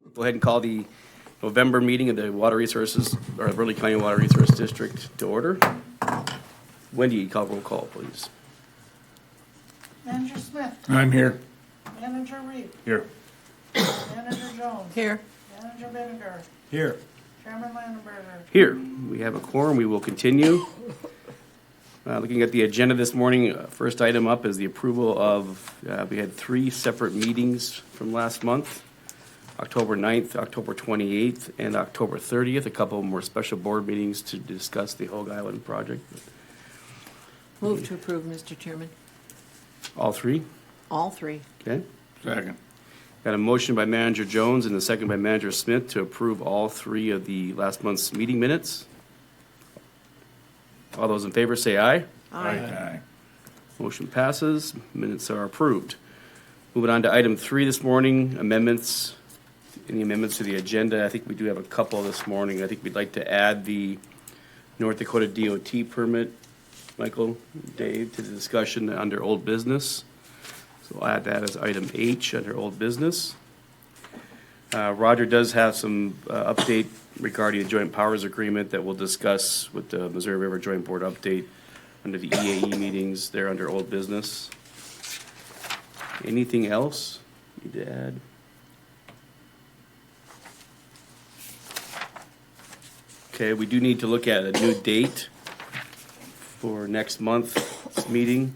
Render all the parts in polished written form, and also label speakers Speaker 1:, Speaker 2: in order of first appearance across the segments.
Speaker 1: Go ahead and call the November meeting of the Water Resources, or Burleigh County Water Resource District to order. Wendy, call roll call, please.
Speaker 2: Manager Smith.
Speaker 3: I'm here.
Speaker 2: Manager Reed.
Speaker 3: Here.
Speaker 2: Manager Jones.
Speaker 4: Here.
Speaker 2: Manager Vinegar.
Speaker 3: Here.
Speaker 2: Chairman Landenberger.
Speaker 1: Here, we have a quorum, we will continue. Looking at the agenda this morning, first item up is the approval of, we had 3 separate meetings from last month. October 9th, October 28th, and October 30th. A couple more special board meetings to discuss the Hogue Island project.
Speaker 4: Move to approve, Mr. Chairman.
Speaker 1: All 3,
Speaker 4: All 3.
Speaker 1: okay?
Speaker 3: Second.
Speaker 1: Got a motion by Manager Jones and a second by Manager Smith to approve all 3 of the last month's meeting minutes. All those in favor say aye.
Speaker 3: Aye.
Speaker 1: Motion passes. Minutes are approved. Moving on to item 3 this morning, amendments. Any amendments to the agenda? I think we do have a couple this morning. I think we'd like to add the North Dakota DOT permit, Michael, Dave, to the discussion under old business. So I'll add that as item H under old business. Roger does have some update regarding the joint powers agreement that we'll discuss with the Missouri River Joint Board update under the EAE meetings there under old business. Anything else you need to add? Okay, we do need to look at a new date for next month's meeting.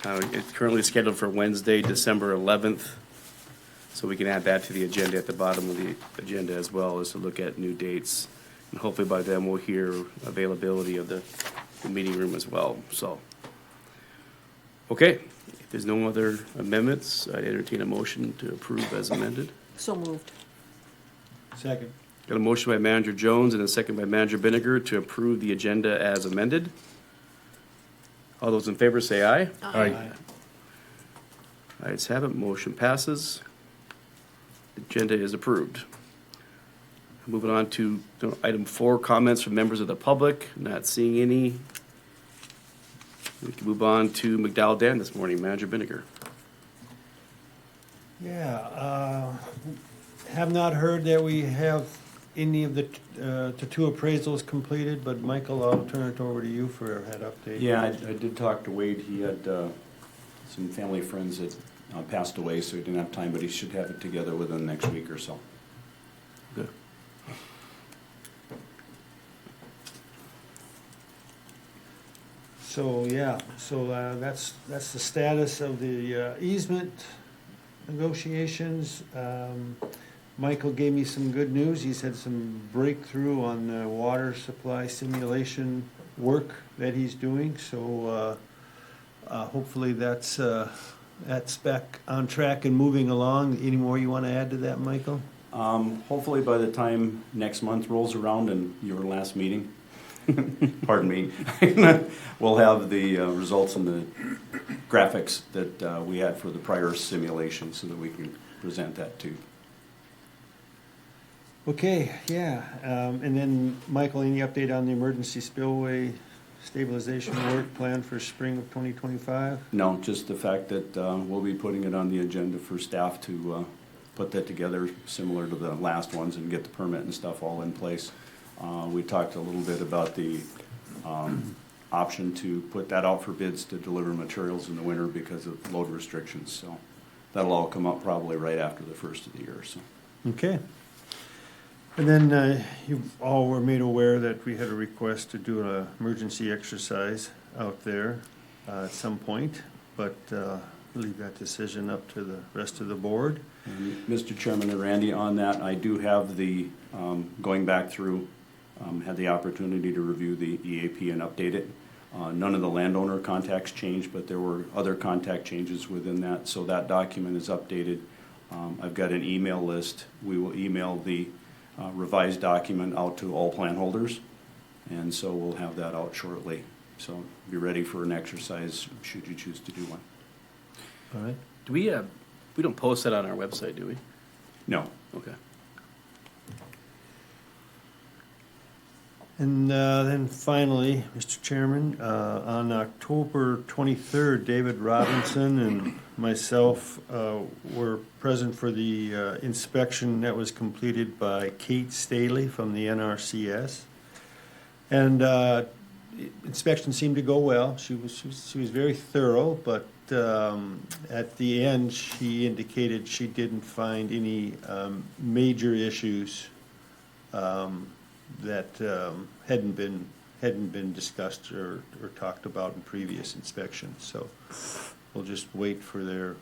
Speaker 1: It's currently scheduled for Wednesday, December 11th. So we can add that to the agenda at the bottom of the agenda as well, as to look at new dates. And hopefully by then we'll hear availability of the meeting room as well, so. Okay, if there's no other amendments, I'd entertain a motion to approve as amended.
Speaker 4: So moved.
Speaker 3: Second.
Speaker 1: Got a motion by Manager Jones and a second by Manager Vinegar to approve the agenda as amended. All those in favor say aye.
Speaker 3: Aye.
Speaker 1: Ayes have it, motion passes. Agenda is approved. Moving on to item 4, comments from members of the public. Not seeing any. We can move on to McDowell Dam this morning. Manager Vinegar.
Speaker 5: Yeah, have not heard that we have any of the 2 appraisals completed, but Michael, I'll turn it over to you for a head update.
Speaker 6: Yeah, I did talk to Wade. He had some family friends that passed away, so he didn't have time, but he should have it together within the next week or so.
Speaker 1: Good.
Speaker 5: So, yeah, so that's the status of the easement negotiations. Michael gave me some good news. He's had some breakthrough on water supply simulation work that he's doing, so hopefully that's back on track and moving along. Any more you want to add to that, Michael?
Speaker 6: Hopefully by the time next month rolls around and your last meeting, pardon me, we'll have the results and the graphics that we had for the prior simulation so that we can present that too.
Speaker 5: Okay, yeah, and then, Michael, any update on the emergency spillway stabilization work planned for spring of 2025?
Speaker 6: No, just the fact that we'll be putting it on the agenda for staff to put that together similar to the last ones and get the permit and stuff all in place. We talked a little bit about the option to put that out for bids to deliver materials in the winter because of load restrictions, so that'll all come up probably right after the first of the year. So.
Speaker 5: Okay. And then you all were made aware that we had a request to do an emergency exercise out there at some point, but leave that decision up to the rest of the board.
Speaker 6: And Mr. Chairman and Randy, on that, I do have the, going back through, had the opportunity to review the EAP and update it. None of the landowner contacts changed, but there were other contact changes within that, so that document is updated. I've got an email list. We will email the revised document out to all plan holders, and so we'll have that out shortly. So be ready for an exercise should you choose to do one.
Speaker 5: All right.
Speaker 1: Do we don't post that on our website, do we?
Speaker 6: No.
Speaker 1: Okay.
Speaker 5: And then finally, Mr. Chairman, on October 23rd, David Robinson and myself were present for the inspection that was completed by Kate Staley from the NRCS. And inspection seemed to go well. She was very thorough, but at the end, she indicated she didn't find any major issues that hadn't been discussed or talked about in previous inspections. So we'll just wait for their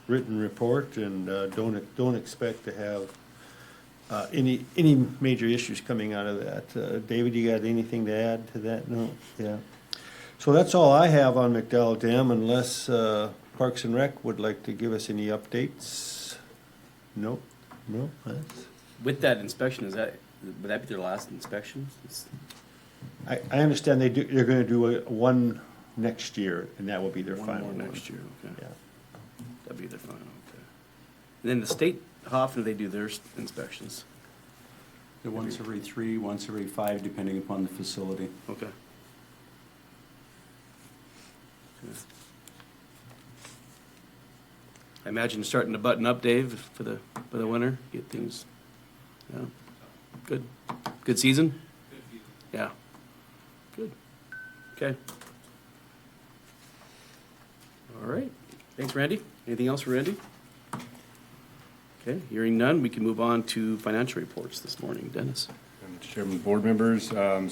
Speaker 5: written report, and don't expect to have any major issues coming out of that. David, you got anything to add to that? No? Yeah. So that's all I have on McDowell Dam, unless Parks and Rec would like to give us any updates. Nope. No.
Speaker 1: With that inspection, would that be their last inspection?
Speaker 5: I understand they're going to do one next year, and that will be their
Speaker 1: One
Speaker 5: final
Speaker 1: more
Speaker 5: one.
Speaker 1: next year, okay.
Speaker 5: Yeah.
Speaker 1: That'd be their final, okay. And then the state, how often do they do their inspections?
Speaker 6: They're once every 3, once every 5, depending upon the facility.
Speaker 1: Okay. I imagine starting to button up, Dave, for the winter, get things, yeah, good. Good season? Yeah. Good. Okay. All right. Thanks, Randy. Anything else for Randy? Okay, hearing none, we can move on to financial reports this morning. Dennis?
Speaker 7: Mr. Chairman, board members, on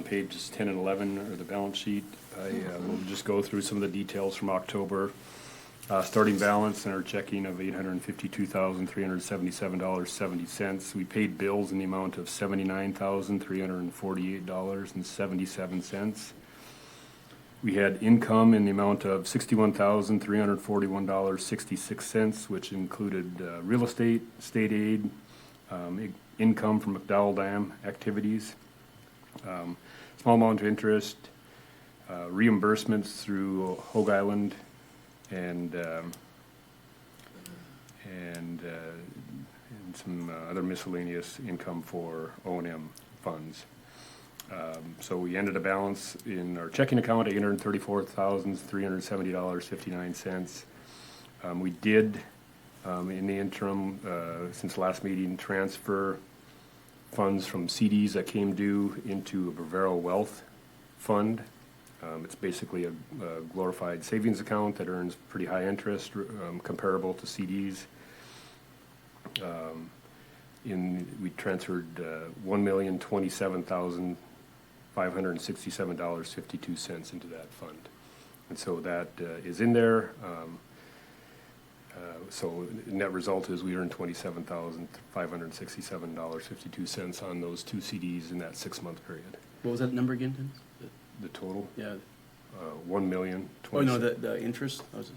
Speaker 7: pages 10 and 11 are the balance sheet. I will just go through some of the details from October. Starting balance in our checking of $852,377.70. We paid bills in the amount of $79,348.77. We had income in the amount of $61,341.66, which included real estate, state aid, income from McDowell Dam activities, small amount of interest, reimbursements through Hogue Island, and some other miscellaneous income for O&M funds. So we ended a balance in our checking account at $834,370.59. We did, in the interim, since last meeting, transfer funds from CDs that came due into a Bravero Wealth Fund. It's basically a glorified savings account that earns pretty high interest, comparable to CDs. We transferred $1,027,567.52 into that fund, and so that is in there. So net result is we earned $27,567.52 on those 2 CDs in that 6-month period.
Speaker 1: What was that number again, Dennis?
Speaker 7: The total,
Speaker 1: Yeah.
Speaker 7: 1,000,000.
Speaker 1: Oh, no, the interest? That was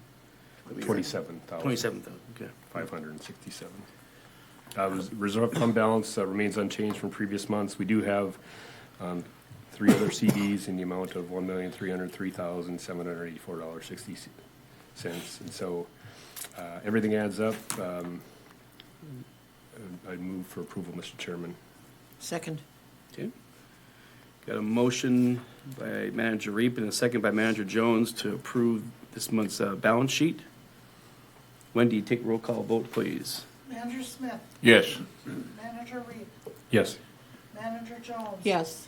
Speaker 7: 27,000.
Speaker 1: 27,000, okay.
Speaker 7: 567. Reserve fund balance remains unchanged from previous months. We do have 3 other CDs in the amount of $1,303,784.60, and so everything adds up. I'd move for approval, Mr. Chairman.
Speaker 4: Second.
Speaker 1: Okay. Got a motion by Manager Reap and a second by Manager Jones to approve this month's balance sheet. Wendy, take roll call vote, please.
Speaker 2: Manager Smith,
Speaker 7: Yes.
Speaker 2: Manager Reed,
Speaker 7: Yes.
Speaker 2: Manager Jones.
Speaker 4: Yes.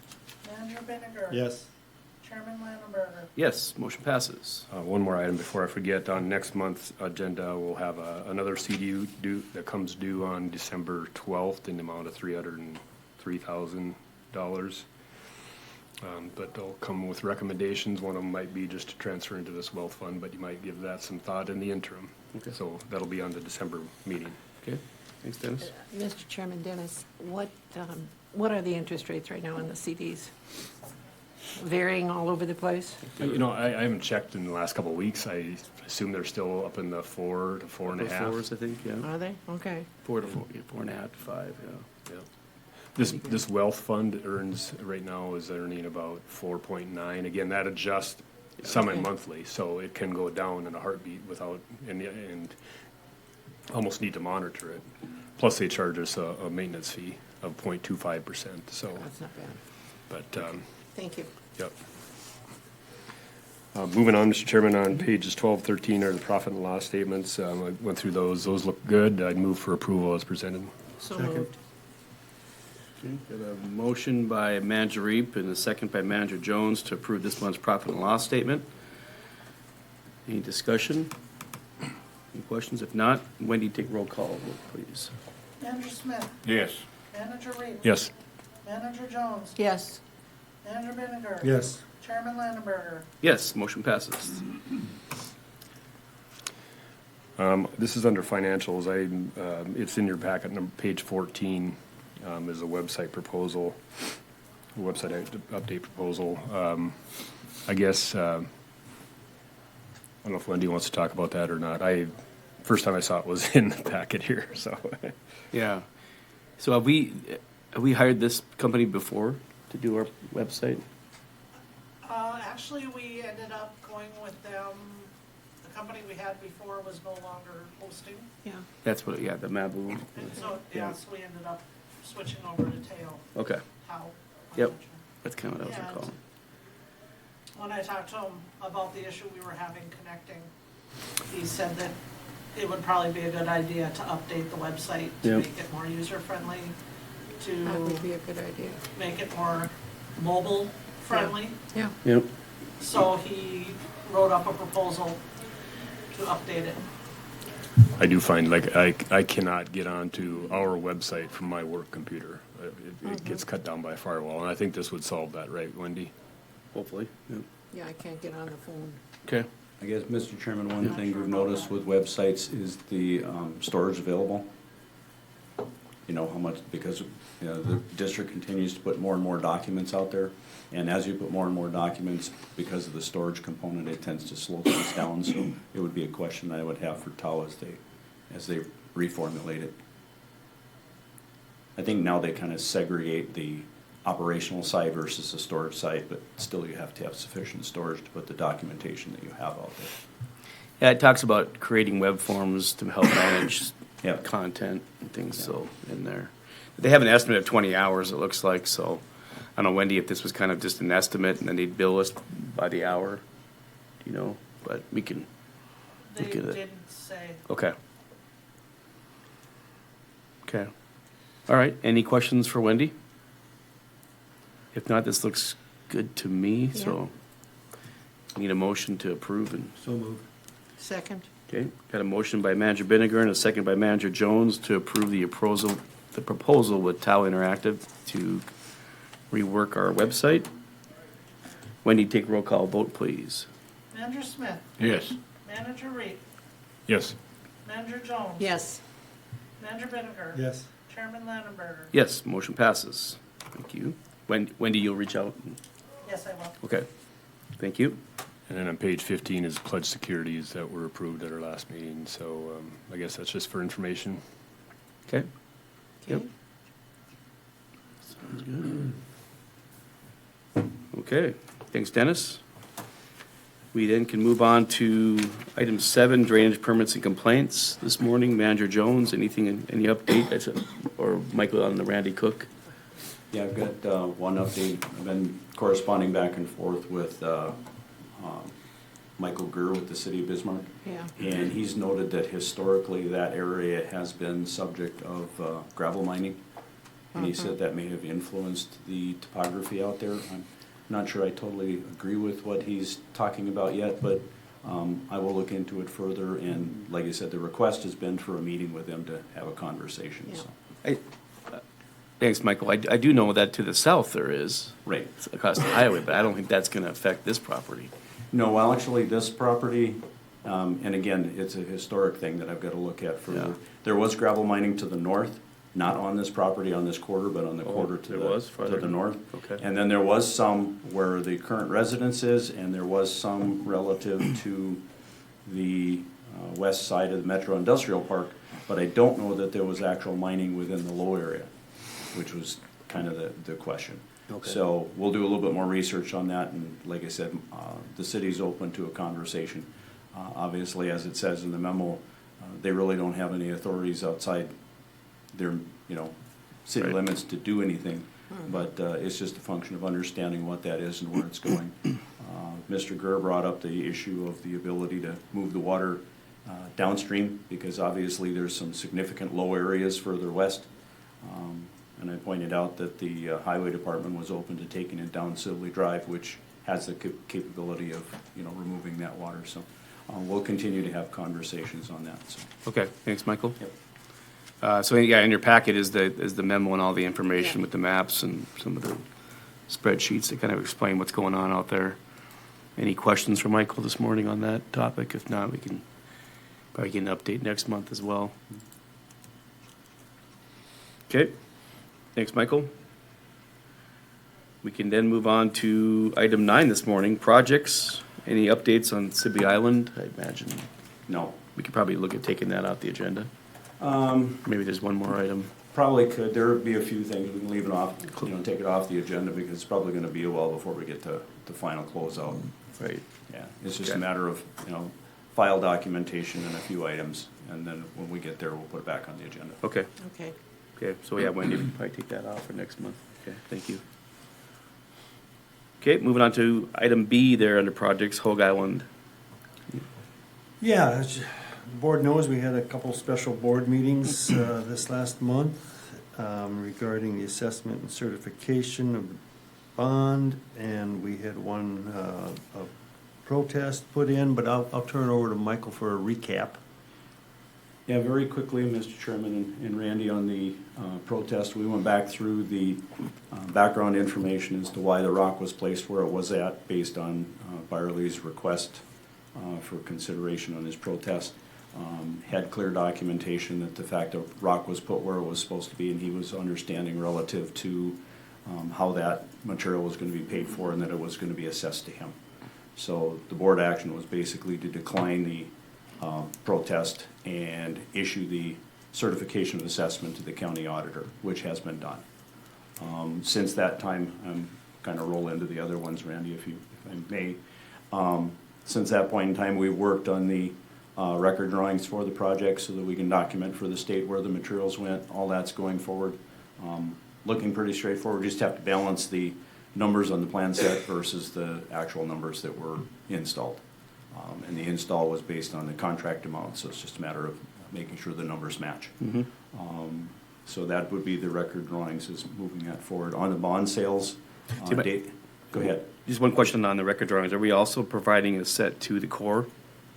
Speaker 2: Manager Benninger.
Speaker 5: Yes.
Speaker 2: Chairman Landenberger.
Speaker 1: Yes, motion passes.
Speaker 7: One more item before I forget. On next month's agenda, we'll have another CD due that comes due on December 12th in the amount of $303,000. But they'll come with recommendations. One of them might be just to transfer into this wealth fund, but you might give that some thought in the interim.
Speaker 1: Okay.
Speaker 7: So that'll be on the December meeting.
Speaker 1: Okay, thanks, Dennis.
Speaker 4: Mr. Chairman, Dennis, what are the interest rates right now on the CDs? Varying all over the place?
Speaker 7: I haven't checked in the last couple of weeks. I assume they're still up in the 4 to 4.5.
Speaker 1: 4s, I think, yeah.
Speaker 4: Are they? Okay.
Speaker 1: 4 to 4, yeah, 4.5 to 5, yeah.
Speaker 7: This wealth fund earns right now is earning about 4.9. Again, that adjusts semi-monthly, so it can go down in a heartbeat without and almost need to monitor it. Plus, they charge us a maintenance fee of 0.25%, so,
Speaker 4: That's not bad.
Speaker 7: but,
Speaker 4: Thank you.
Speaker 7: yep. Moving on, Mr. Chairman, on pages 12, 13 are the profit and loss statements. I went through those. Those look good. I'd move for approval as presented.
Speaker 4: So
Speaker 5: Second.
Speaker 4: moved.
Speaker 1: Okay, got a motion by Manager Reap and a second by Manager Jones to approve this month's profit and loss statement. Any discussion? Any questions? If not, Wendy, take roll call, vote, please.
Speaker 2: Manager Smith,
Speaker 3: Yes.
Speaker 2: Manager Reed.
Speaker 7: Yes.
Speaker 2: Manager Jones,
Speaker 4: Yes.
Speaker 2: Manager Vinegar.
Speaker 5: Yes.
Speaker 2: Chairman Landenberger.
Speaker 1: Yes, motion passes.
Speaker 7: This is under financials. It's in your packet, page 14, is a website proposal, website update proposal. I guess, I don't know if Wendy wants to talk about that or not. First time I saw it was in the packet here, so.
Speaker 1: Yeah. So have we hired this company before to do our website?
Speaker 2: Actually, we ended up going with them. The company we had before was no longer hosting.
Speaker 4: Yeah.
Speaker 1: That's what, yeah, the Mabu.
Speaker 2: And so,
Speaker 1: Yeah.
Speaker 2: so we ended up switching over to Tao.
Speaker 1: Okay,
Speaker 2: How?
Speaker 1: Yep. that's kind of what I was
Speaker 2: And
Speaker 1: recalling.
Speaker 2: when I talked to him about the issue we were having connecting, he said that it would probably be a good idea to update the website to
Speaker 1: Yep.
Speaker 2: make it more user-friendly,
Speaker 4: That would
Speaker 2: to
Speaker 4: be a good idea.
Speaker 2: make it more mobile-friendly.
Speaker 4: Yeah.
Speaker 1: Yep,
Speaker 2: So he wrote up a proposal to update it.
Speaker 7: I do find, like, I cannot get onto our website from my work computer. It gets cut down by a firewall, and I think this would solve that, right, Wendy?
Speaker 1: hopefully, yep.
Speaker 4: Yeah, I can't get on the phone.
Speaker 1: Okay,
Speaker 6: I guess, Mr. Chairman, one thing we've noticed with websites is the storage available. You know, how much, because, you know, the district continues to put more and more documents out there. And as you put more and more documents, because of the storage component, it tends to slow things down. So it would be a question I would have for Tao as they reformulate it. I think now they kind of segregate the operational side versus the storage side, but still you have to have sufficient storage to put the documentation that you have out there.
Speaker 1: yeah, it talks about creating web forms to help manage
Speaker 6: Yep.
Speaker 1: content and things,
Speaker 6: Yeah.
Speaker 1: so, in there. They have an estimate of 20 hours, it looks like, so, I don't know, Wendy, if this was kind of just an estimate, and then they'd bill us by the hour, you know, but we can,
Speaker 2: They
Speaker 1: Look at it.
Speaker 2: didn't say.
Speaker 1: okay. Okay. All right, any questions for Wendy? If not, this looks good to me, so, need a motion to approve and.
Speaker 5: So moved.
Speaker 4: Second?
Speaker 1: Okay, got a motion by Manager Binniger and a second by Manager Jones to approve the proposal with Tao Interactive to rework our website. Wendy, take roll call vote, please.
Speaker 2: Manager Smith,
Speaker 3: Yes.
Speaker 2: Manager Reed,
Speaker 7: Yes.
Speaker 2: Manager Jones.
Speaker 4: Yes.
Speaker 2: Manager Vinegar.
Speaker 5: Yes.
Speaker 2: Chairman Landenberger.
Speaker 1: Yes, motion passes. Thank you. Wendy, you'll reach out?
Speaker 2: Yes, I will.
Speaker 1: Okay, thank you.
Speaker 7: And then on page 15 is pledge securities that were approved at our last meeting, so I guess that's just for information.
Speaker 1: Okay, Yep.
Speaker 4: Okay.
Speaker 1: sounds good. Okay, thanks, Dennis. We then can move on to item 7, drainage permits and complaints. This morning, Manager Jones, any update? Or Michael on the Randy Cook?
Speaker 6: Yeah, I've got one update. I've been corresponding back and forth with Michael Gurr with the city of Bismarck.
Speaker 4: Yeah.
Speaker 6: And he's noted that historically that area has been subject of gravel mining. And he said that may have influenced the topography out there. I'm not sure I totally agree with what he's talking about yet, but I will look into it further. And like I said, the request has been for a meeting with them to have a conversation,
Speaker 4: Yeah.
Speaker 6: so.
Speaker 1: Thanks, Michael. I do know that to the south there is,
Speaker 6: Right.
Speaker 1: across the highway, but I don't think that's going to affect this property.
Speaker 6: No, well, actually, this property, and again, it's a historic thing that I've got to look at further.
Speaker 1: Yeah.
Speaker 6: There was gravel mining to the north, not on this property, on this quarter, but on the
Speaker 1: Oh,
Speaker 6: quarter to
Speaker 1: there was farther?
Speaker 6: the north.
Speaker 1: Okay.
Speaker 6: And then there was some where the current residence is, and there was some relative to the west side of the Metro Industrial Park, but I don't know that there was actual mining within the low area, which was kind of the question.
Speaker 1: Okay.
Speaker 6: So we'll do a little bit more research on that, and like I said, the city's open to a conversation. Obviously, as it says in the memo, they really don't have any authorities outside their, city
Speaker 1: Right.
Speaker 6: limits to do anything, but it's just a function of understanding what that is and where it's going. Mr. Gurr brought up the issue of the ability to move the water downstream, because obviously there's some significant low areas further west. And I pointed out that the highway department was open to taking it down Sibley Drive, which has the capability of, removing that water. So we'll continue to have conversations on that, so.
Speaker 1: Okay, thanks, Michael.
Speaker 6: Yep.
Speaker 1: So, yeah, in your packet is the memo and all the information
Speaker 4: Yeah.
Speaker 1: with the maps and some of the spreadsheets that kind of explain what's going on out there. Any questions for Michael this morning on that topic? If not, we can probably get an update next month as well. Okay, thanks, Michael. We can then move on to item 9 this morning, projects. Any updates on Sibley Island? I imagine
Speaker 6: No,
Speaker 1: we could probably look at taking that off the agenda. Maybe there's one more item.
Speaker 6: probably could. There'd be a few things. We can leave it off, take it off the agenda, because it's probably gonna be a while before we get to the final closeout.
Speaker 1: Right.
Speaker 6: Yeah, it's just a
Speaker 1: Okay.
Speaker 6: matter of, file documentation and a few items, and then when we get there, we'll put it back on the agenda.
Speaker 1: Okay,
Speaker 4: Okay.
Speaker 1: okay, so yeah, Wendy, we can probably take that off for next month. Okay, thank you. Okay, moving on to item B there under projects, Hogue Island.
Speaker 5: Yeah, as the board knows, we had a couple special board meetings this last month regarding the assessment and certification of the bond, and we had one a protest put in, but I'll turn it over to Michael for a recap.
Speaker 6: Yeah, very quickly, Mr. Chairman and Randy, on the protest, we went back through the background information as to why the rock was placed where it was at, based on Burleigh's request for consideration on his protest. Had clear documentation that the fact the rock was put where it was supposed to be, and he was understanding relative to how that material was going to be paid for, and that it was going to be assessed to him. So the board action was basically to decline the protest and issue the certification of assessment to the county auditor, which has been done. Since that time, I'm kind of roll into the other ones, Randy, if I may. Since that point in time, we've worked on the record drawings for the project so that we can document for the state where the materials went. All that's going forward. Looking pretty straightforward. Just have to balance the numbers on the plan set versus the actual numbers that were installed. And the install was based on the contract amount, so it's just a matter of making sure the numbers match. So that would be the record drawings, is moving that forward. On the bond sales, date, go ahead.
Speaker 1: Just one question on the record drawings. Are we also providing a set to the Corps?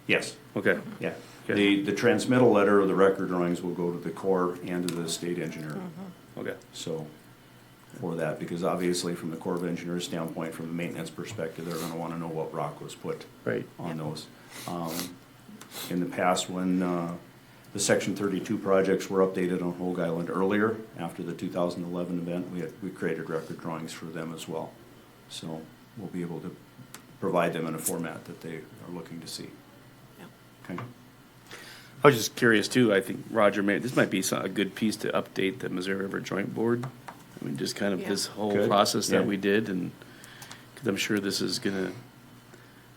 Speaker 6: Yes,
Speaker 1: Okay,
Speaker 6: yeah.
Speaker 1: Okay.
Speaker 6: The transmittal letter of the record drawings will go to the Corps and to the state engineer.
Speaker 1: okay,
Speaker 6: So, for that, because obviously from the Corps of Engineers standpoint, from a maintenance perspective, they're gonna wanna know what rock was put
Speaker 1: right.
Speaker 6: on those. In the past, when the Section 32 projects were updated on Hogue Island earlier, after the 2011 event, we created record drawings for them as well. So we'll be able to provide them in a format that they are looking to see.
Speaker 4: Yeah.
Speaker 6: Okay.
Speaker 1: I was just curious too, I think Roger this might be a good piece to update the Missouri River Joint Board. I mean, just kind of
Speaker 4: Yeah.
Speaker 1: this whole
Speaker 6: Good.
Speaker 1: process that
Speaker 6: Yeah.
Speaker 1: we did, and, because I'm sure this is gonna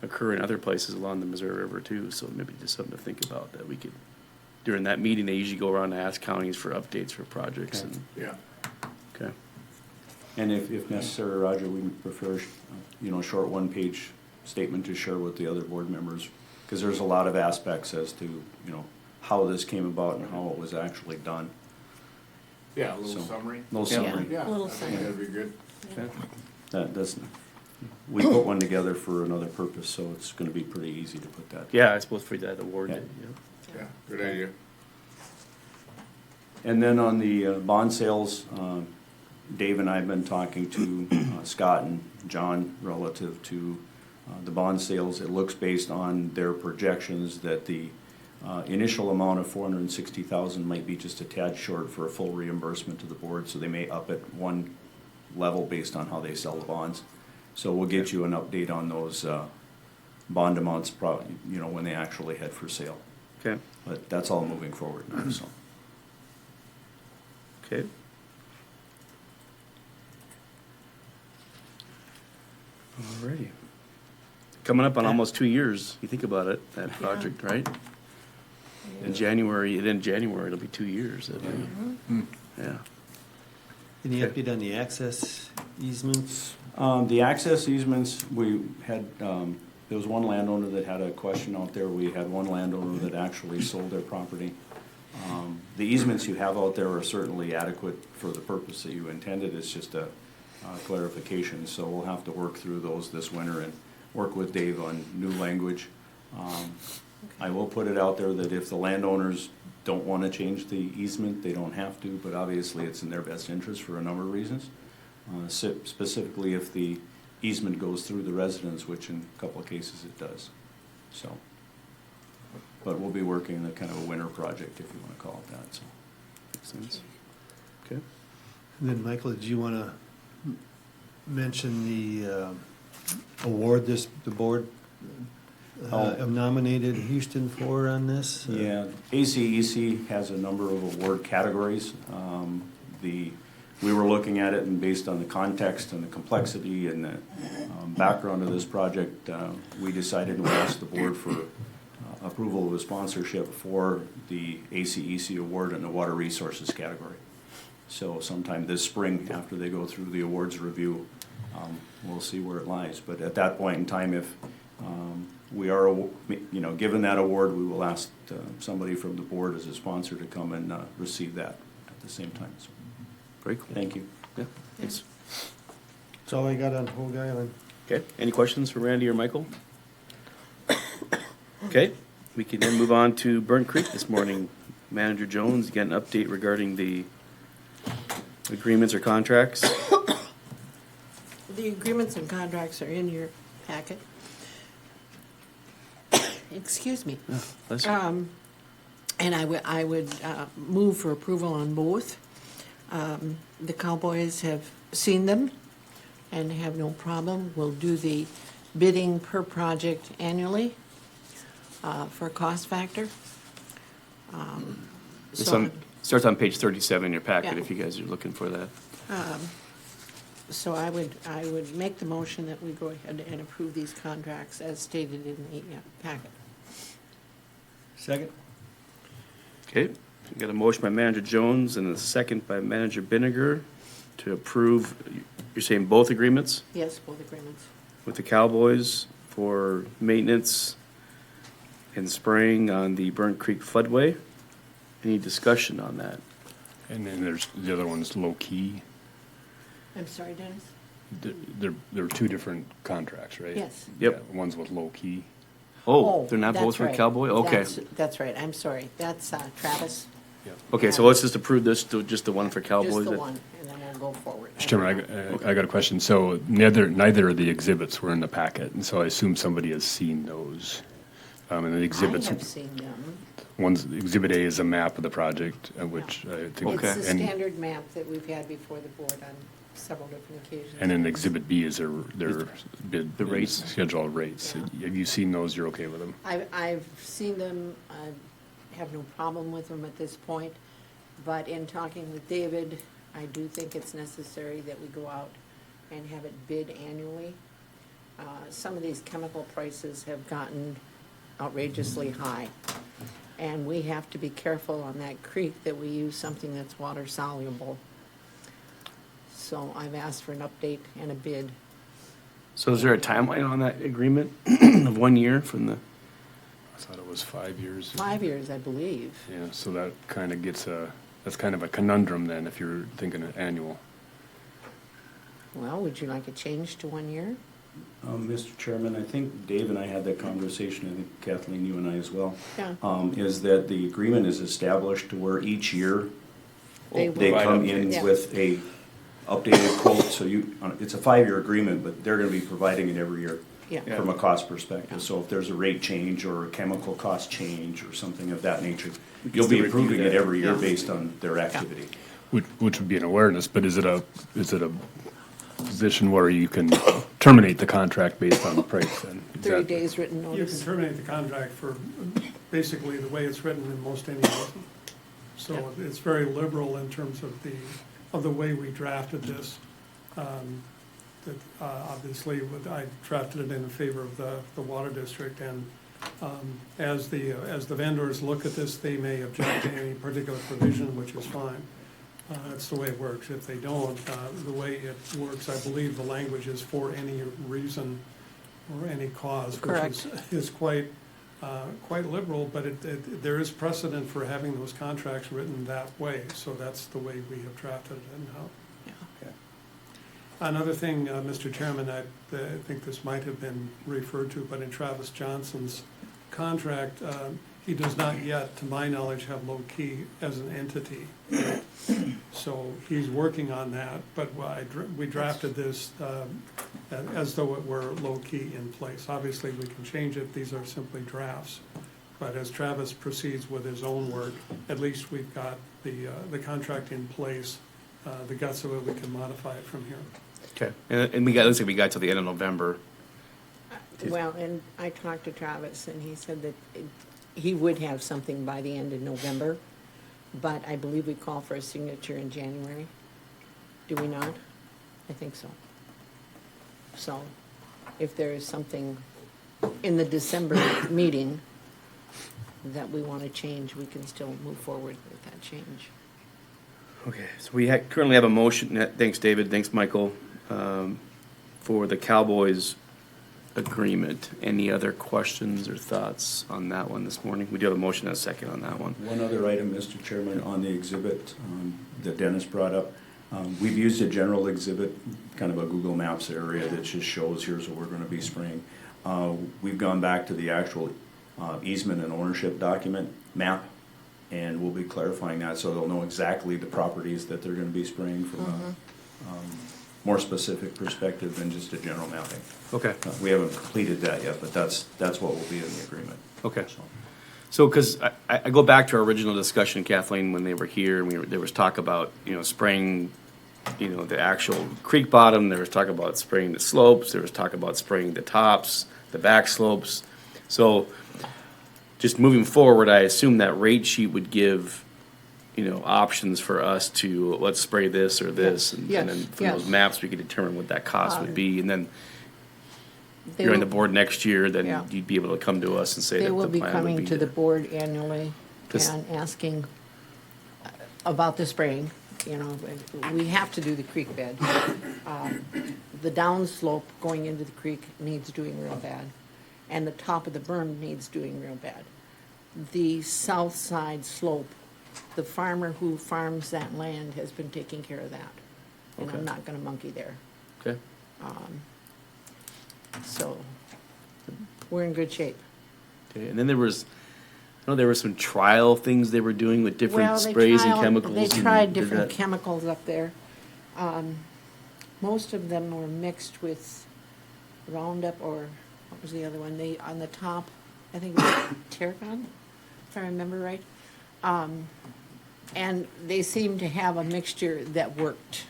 Speaker 1: occur in other places along the Missouri River too, so maybe just something to think about, that we could, during that meeting, they usually go around and ask counties for updates for projects,
Speaker 6: Okay.
Speaker 1: and,
Speaker 3: Yeah.
Speaker 1: okay.
Speaker 6: And if necessary, Roger, we would prefer, a short one-page statement to share with the other board members, because there's a lot of aspects as to, how this came about and how it was actually done.
Speaker 3: Yeah, a little
Speaker 6: So-
Speaker 3: summary.
Speaker 6: Little
Speaker 4: Yeah.
Speaker 6: summary.
Speaker 3: Yeah,
Speaker 4: A little
Speaker 3: I think
Speaker 4: summary.
Speaker 3: that'd be good.
Speaker 6: That's, we put one together for another purpose, so it's gonna be pretty easy to put that.
Speaker 1: Yeah, I suppose for that award,
Speaker 6: Yeah.
Speaker 3: Yeah, good idea.
Speaker 6: And then on the bond sales, Dave and I have been talking to Scott and John relative to the bond sales. It looks, based on their projections, that the initial amount of $460,000 might be just a tad short for a full reimbursement to the board, so they may up it one level based on how they sell the bonds. So we'll get you an update on those bond amounts, when they actually head for sale.
Speaker 1: Okay,
Speaker 6: But that's all moving forward now, so.
Speaker 1: okay. Alrighty. Coming up on almost 2 years, you think about it, that project, right? In January, it'll be 2 years, I think. Yeah.
Speaker 5: Any
Speaker 1: Okay.
Speaker 5: update on the access easements?
Speaker 6: The access easements, we had, there was one landowner that had a question out there. We had one landowner that actually sold their property. The easements you have out there are certainly adequate for the purpose that you intended. It's just a clarification. So we'll have to work through those this winter and work with Dave on new language. I will put it out there that if the landowners don't want to change the easement, they don't have to, but obviously it's in their best interest for a number of reasons. Specifically if the easement goes through the residence, which in a couple of cases it does. So, but we'll be working on kind of a winter project, if you want to call it that, so.
Speaker 1: Makes sense. Okay.
Speaker 5: And then, Michael, did you want to mention the award the board nominated Houston for on this?
Speaker 6: Yeah, ACEC has a number of award categories. We were looking at it, and based on the context and the complexity and the background of this project, we decided to ask the board for approval of a sponsorship for the ACEC award in the water resources category. So sometime this spring, after they go through the awards review, we'll see where it lies. But at that point in time, if we are, given that award, we will ask somebody from the board as a sponsor to come and receive that at the same time. So,
Speaker 1: Very cool.
Speaker 6: thank you.
Speaker 1: Yeah, thanks.
Speaker 5: That's all I got on Hogue Island.
Speaker 1: Okay, any questions for Randy or Michael? Okay, we can then move on to Burnt Creek this morning. Manager Jones, you got an update regarding the agreements or contracts?
Speaker 4: The agreements and contracts are in your packet. Excuse me.
Speaker 1: Bless you.
Speaker 4: And I would move for approval on both. The Cowboys have seen them and have no problem. We'll do the bidding per project annually for cost factor.
Speaker 1: It's
Speaker 4: So,
Speaker 1: on, starts on page 37 in your packet
Speaker 4: Yeah.
Speaker 1: if you guys are looking for that.
Speaker 4: so I would make the motion that we go ahead and approve these contracts as stated in the packet.
Speaker 5: Second?
Speaker 1: Okay, we got a motion by Manager Jones and a second by Manager Binniger to approve, you're saying both agreements
Speaker 4: Yes, both agreements.
Speaker 1: with the Cowboys for maintenance and spraying on the Burnt Creek floodway. Any discussion on that?
Speaker 7: And then there's, the other one's low-key.
Speaker 4: I'm sorry, Dennis?
Speaker 7: There are two different contracts, right?
Speaker 4: Yes.
Speaker 1: Yep.
Speaker 7: Yeah, one's with low-key.
Speaker 1: Oh, they're not
Speaker 4: that's
Speaker 1: both with
Speaker 4: right.
Speaker 1: Cowboy? Okay.
Speaker 4: That's right, I'm sorry. That's Travis,
Speaker 1: Okay, so let's just approve this, to just the one for Cowboys.
Speaker 4: just the
Speaker 1: that-
Speaker 4: one, and then we'll go forward.
Speaker 7: Mr. Chairman, I got a question. So neither of the exhibits were in the packet, and so I assume somebody has seen those. And the exhibits,
Speaker 4: I have seen them.
Speaker 7: Exhibit A is a map of the project, which I think.
Speaker 1: Okay.
Speaker 4: It's the
Speaker 7: and-
Speaker 4: standard map that we've had before the board on several different occasions.
Speaker 7: And then Exhibit B is their bid.
Speaker 1: The rates.
Speaker 7: Schedule of rates.
Speaker 4: Yeah.
Speaker 7: Have you seen those? You're okay with them?
Speaker 4: I've seen them, I have no problem with them at this point, but in talking with David, I do think it's necessary that we go out and have it bid annually. Some of these chemical prices have gotten outrageously high, and we have to be careful on that creek that we use something that's water soluble. So I've asked for an update and a bid.
Speaker 1: So is there a timeline on that agreement of 1 year from the,
Speaker 7: I thought it was 5 years.
Speaker 4: 5 years, I believe.
Speaker 7: Yeah, so that kind of that's kind of a conundrum then, if you're thinking an annual.
Speaker 4: Well, would you like it changed to 1 year?
Speaker 6: Mr. Chairman, I think Dave and I had that conversation, I think Kathleen, you and I as well.
Speaker 4: Yeah.
Speaker 6: Is that the agreement is established to where each year
Speaker 4: They
Speaker 6: they
Speaker 4: will.
Speaker 6: come in
Speaker 4: Yeah.
Speaker 6: with a updated quote, so it's a 5-year agreement, but they're gonna be providing it every year
Speaker 4: Yeah.
Speaker 6: from a cost perspective. So if there's a rate change or a chemical cost change or something of that nature, you'll be
Speaker 1: still review
Speaker 6: approving it
Speaker 1: that.
Speaker 6: every year
Speaker 4: Yeah.
Speaker 6: based on their activity.
Speaker 7: Which would be an awareness, but is it a position where you can terminate the contract based on the price then? Is
Speaker 4: 30
Speaker 7: that-
Speaker 4: days written
Speaker 8: You can
Speaker 4: notice.
Speaker 8: terminate the contract for basically the way it's written in most any of them. So it's very liberal in terms of the way we drafted this. Obviously, I drafted it in favor of the water district, and as the vendors look at this, they may object to any particular provision, which is fine. That's the way it works. If they don't, the way it works, I believe the language is for any reason or any cause,
Speaker 4: Correct.
Speaker 8: which is quite, quite liberal, but there is precedent for having those contracts written that way, so that's the way we have drafted it now.
Speaker 6: Okay.
Speaker 8: Another thing, Mr. Chairman, I think this might have been referred to, but in Travis Johnson's contract, he does not yet, to my knowledge, have low-key as an entity. So he's working on that, but we drafted this as though it were low-key in place. Obviously, we can change it, these are simply drafts. But as Travis proceeds with his own work, at least we've got the contract in place, the guts of it, we can modify it from here.
Speaker 1: Okay, and looks like we got till the end of November.
Speaker 4: Well, and I talked to Travis, and he said that he would have something by the end of November, but I believe we call for a signature in January. Do we not? I think so. So, if there is something in the December meeting that we want to change, we can still move forward with that change.
Speaker 1: Okay, so we currently have a motion, thanks David, thanks Michael, for the Cowboys agreement. Any other questions or thoughts on that one this morning? We do have a motion and a second on that one.
Speaker 6: One other item, Mr. Chairman, on the exhibit that Dennis brought up. We've used a general exhibit, kind of a Google Maps area that just shows here's what we're going to be spraying. We've gone back to the actual easement and ownership document map, and we'll be clarifying that so they'll know exactly the properties that they're going to be spraying from a more specific perspective than just a general mapping.
Speaker 1: Okay.
Speaker 6: We haven't completed that yet, but that's what will be in the agreement.
Speaker 1: Okay.
Speaker 6: So,
Speaker 1: So, because I go back to our original discussion, Kathleen, when they were here, and there was talk about, spraying, the actual creek bottom, there was talk about spraying the slopes, there was talk about spraying the tops, the back slopes. So, just moving forward, I assume that rate sheet would give, options for us to, let's spray this or this. And then from those maps, we could determine what that cost would be. And then
Speaker 4: They
Speaker 1: you're on
Speaker 4: will-
Speaker 1: the board next year, then
Speaker 4: Yeah.
Speaker 1: you'd be able to come to us and say that
Speaker 4: They
Speaker 1: the
Speaker 4: will
Speaker 1: plan
Speaker 4: be
Speaker 1: would be
Speaker 4: coming to the board annually
Speaker 1: This-
Speaker 4: and asking about the spraying. We have to do the creek bed. The downslope going into the creek needs doing real bad, and the top of the berm needs doing real bad. The south side slope, the farmer who farms that land has been taking care of that, and
Speaker 1: Okay.
Speaker 4: I'm not gonna monkey there.
Speaker 1: Okay.
Speaker 4: So, we're in good shape.
Speaker 1: Okay, and then there was some trial things they were doing with different
Speaker 4: Well, they
Speaker 1: sprays and
Speaker 4: tried-
Speaker 1: chemicals.
Speaker 4: They
Speaker 1: and
Speaker 4: tried
Speaker 1: did
Speaker 4: different
Speaker 1: that-
Speaker 4: chemicals up there. Most of them were mixed with Roundup, or what was the other one? On the top, I think it was Terragon, if I remember right. And they seemed to have a mixture that worked.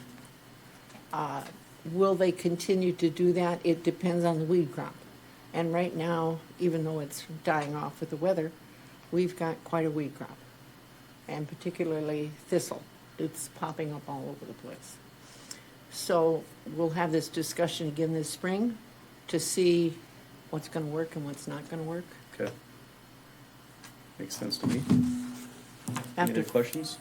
Speaker 4: Will they continue to do that? It depends on the weed crop. And right now, even though it's dying off with the weather, we've got quite a weed crop, and particularly thistle. It's popping up all over the place. So we'll have this discussion again this spring to see what's going to work and what's not going to work.
Speaker 1: Okay. Makes sense to me. Any other
Speaker 4: After,
Speaker 1: questions?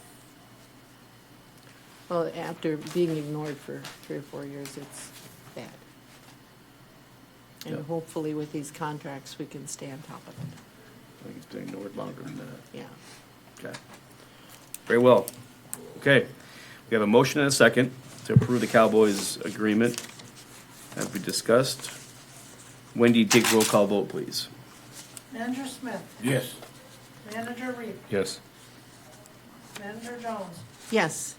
Speaker 4: well, after being ignored for 3 or 4 years, it's bad. And
Speaker 1: Yeah.
Speaker 4: hopefully with these contracts, we can stay on top of it.
Speaker 1: I think it's been ignored longer than that.
Speaker 4: Yeah.
Speaker 1: Okay. Very well. Okay. We have a motion and a second to approve the Cowboys agreement as we discussed. Wendy, take roll call vote, please.
Speaker 2: Manager Smith,
Speaker 3: Yes.
Speaker 2: Manager Reed,
Speaker 7: Yes.
Speaker 2: Manager Jones,
Speaker 4: Yes.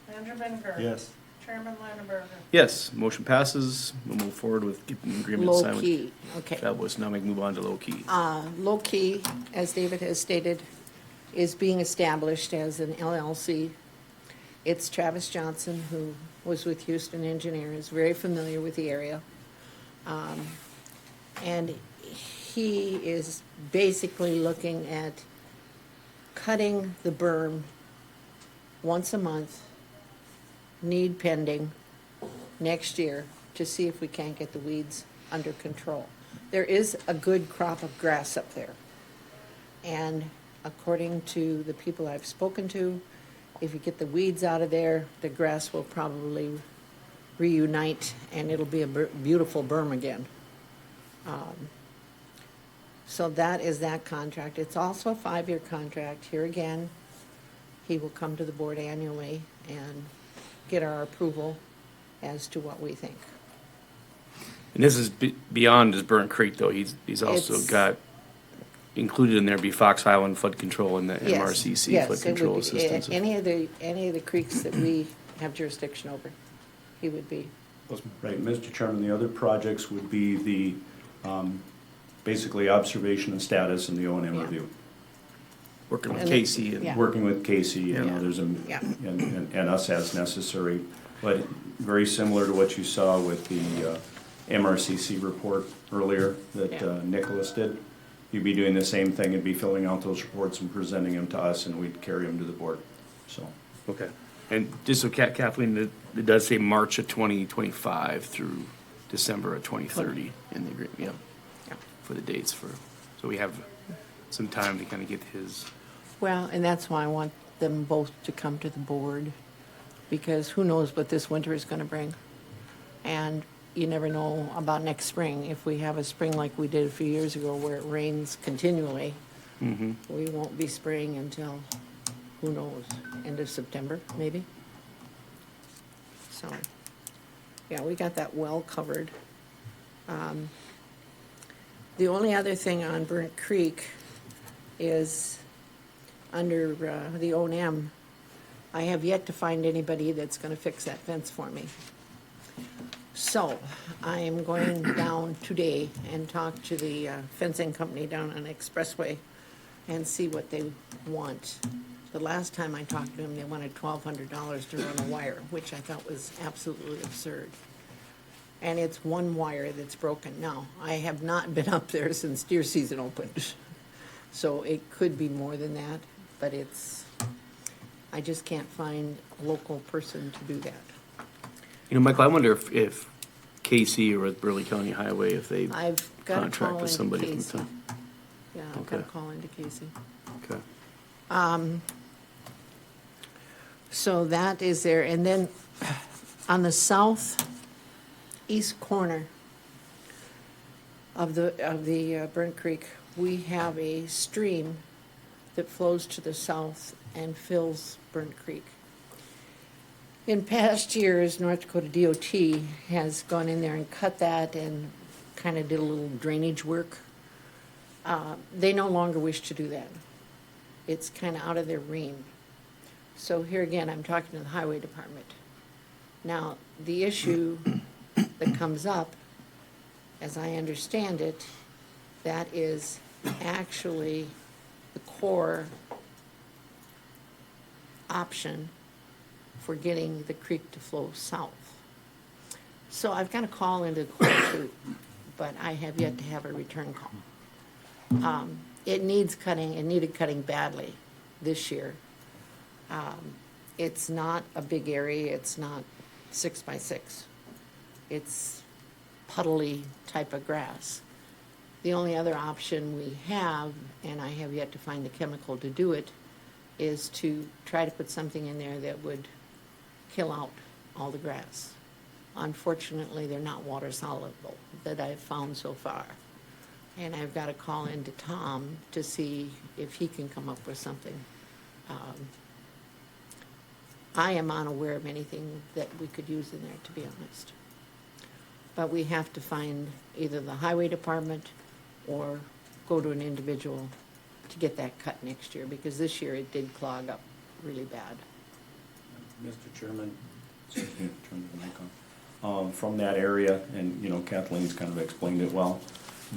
Speaker 2: Manager Benninger.
Speaker 5: Yes.
Speaker 2: Chairman Landenberger.
Speaker 1: Yes, motion passes. We'll move forward with getting the agreement signed.
Speaker 4: Low
Speaker 1: with
Speaker 4: key, okay.
Speaker 1: Cowboys. Now we can move on to low key.
Speaker 4: Low Key, as David has stated, is being established as an LLC. It's Travis Johnson, who was with Houston Engineer, is very familiar with the area. And he is basically looking at cutting the berm once a month, need pending, next year, to see if we can't get the weeds under control. There is a good crop of grass up there. And according to the people I've spoken to, If you get the weeds out of there, the grass will probably reunite and it'll be a beautiful berm again. So that is that contract. It's also a 5-year contract. Here again, he will come to the board annually and get our approval as to what we think.
Speaker 1: And this is beyond his Burnt Creek, though. He's also
Speaker 4: It's-
Speaker 1: got, included in there be Fox Highland Flood Control and the
Speaker 4: Yes,
Speaker 1: MRCC
Speaker 4: yes,
Speaker 1: Flood
Speaker 4: it
Speaker 1: Control
Speaker 4: would be
Speaker 1: Assistance.
Speaker 4: Any of the creeks that we have jurisdiction over, he would be.
Speaker 6: Right, Mr. Chairman, the other projects would be the, basically observation and status and the O and M
Speaker 4: Yeah.
Speaker 6: review.
Speaker 1: Working with
Speaker 4: And
Speaker 1: Casey and.
Speaker 4: yeah.
Speaker 6: Working with Casey
Speaker 1: Yeah.
Speaker 6: and others and,
Speaker 4: Yeah.
Speaker 6: and us as necessary. But very similar to what you saw with the MRCC report earlier that
Speaker 4: Yeah.
Speaker 6: Nicholas did. You'd be doing the same thing and be filling out those reports and presenting them to us, and we'd carry them to the board, so.
Speaker 1: Okay. And just so Kathleen, it does say March of 2025 through December of 2030 in the agreement, yeah,
Speaker 4: Yeah.
Speaker 1: for the dates for, so we have some time to kind of get his,
Speaker 4: Well, and that's why I want them both to come to the board, because who knows what this winter is gonna bring? And you never know about next spring. If we have a spring like we did a few years ago where it rains continually, we won't be spraying until, who knows, end of September, maybe? So, yeah, we got that well covered. The only other thing on Burnt Creek is under the O&M, I have yet to find anybody that's gonna fix that fence for me. So, I am going down today and talk to the fencing company down on Expressway and see what they want. The last time I talked to them, they wanted $1,200 to run a wire, which I thought was absolutely absurd. And it's one wire that's broken. Now, I have not been up there since deer season opened, so it could be more than that, but I just can't find a local person to do that.
Speaker 1: you know, Michael, I wonder if Casey or with Burleigh County Highway, if they
Speaker 4: I've got to
Speaker 1: contract
Speaker 4: call
Speaker 1: with
Speaker 4: into
Speaker 1: somebody from
Speaker 4: Casey.
Speaker 1: town.
Speaker 4: Yeah, I've got to
Speaker 1: Okay.
Speaker 4: call into Casey.
Speaker 1: Okay.
Speaker 4: So that is there, and then on the southeast corner of the Burnt Creek, we have a stream that flows to the south and fills Burnt Creek. In past years, North Dakota DOT has gone in there and cut that and kind of did a little drainage work. They no longer wish to do that. It's kind of out of their reign. So here again, I'm talking to the highway department. Now, the issue that comes up, as I understand it, that is actually the core option for getting the creek to flow south. So I've got a call into the court too, but I have yet to have a return call. It needs cutting, it needed cutting badly this year. It's not a big area, it's not 6 by 6. It's puddly type of grass. The only other option we have, and I have yet to find the chemical to do it, is to try to put something in there that would kill out all the grass. Unfortunately, they're not water soluble that I've found so far. And I've got to call into Tom to see if he can come up with something. I am unaware of anything that we could use in there, to be honest. But we have to find either the highway department or go to an individual to get that cut next year, because this year it did clog up really bad.
Speaker 6: Mr. Chairman, sorry, turn the mic on. From that area, and, you know, Kathleen's kind of explained it well,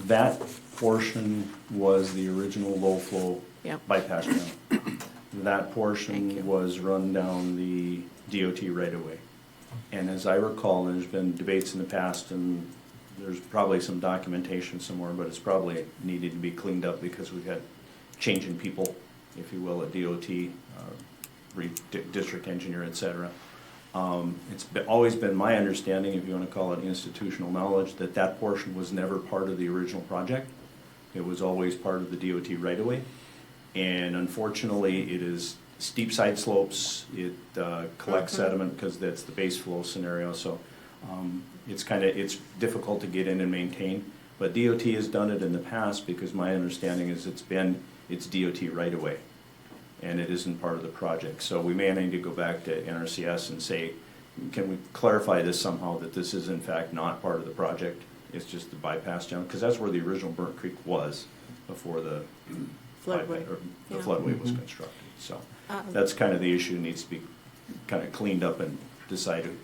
Speaker 6: that portion was the original low-flow
Speaker 4: Yep.
Speaker 6: bypass channel. That
Speaker 4: Thank you.
Speaker 6: portion was run down the DOT right-of-way. And as I recall, there's been debates in the past, and there's probably some documentation somewhere, but it's probably needed to be cleaned up because we've had change in people, if you will, at DOT, district engineer, et cetera. It's always been my understanding, if you want to call it institutional knowledge, that that portion was never part of the original project. It was always part of the DOT right-of-way. And unfortunately, it is steep side slopes, it collects sediment because that's the base flow scenario, so it's difficult to get in and maintain. But DOT has done it in the past because my understanding is it's DOT right away, and it isn't part of the project. So we may need to go back to NRCS and say, can we clarify this somehow, that this is in fact not part of the project? It's just the bypass channel, because that's where the original Burnt Creek was before the
Speaker 4: Floodway.
Speaker 6: the
Speaker 4: Yeah.
Speaker 6: floodway was constructed. So that's kind of the issue, needs to be kind of cleaned up and decided,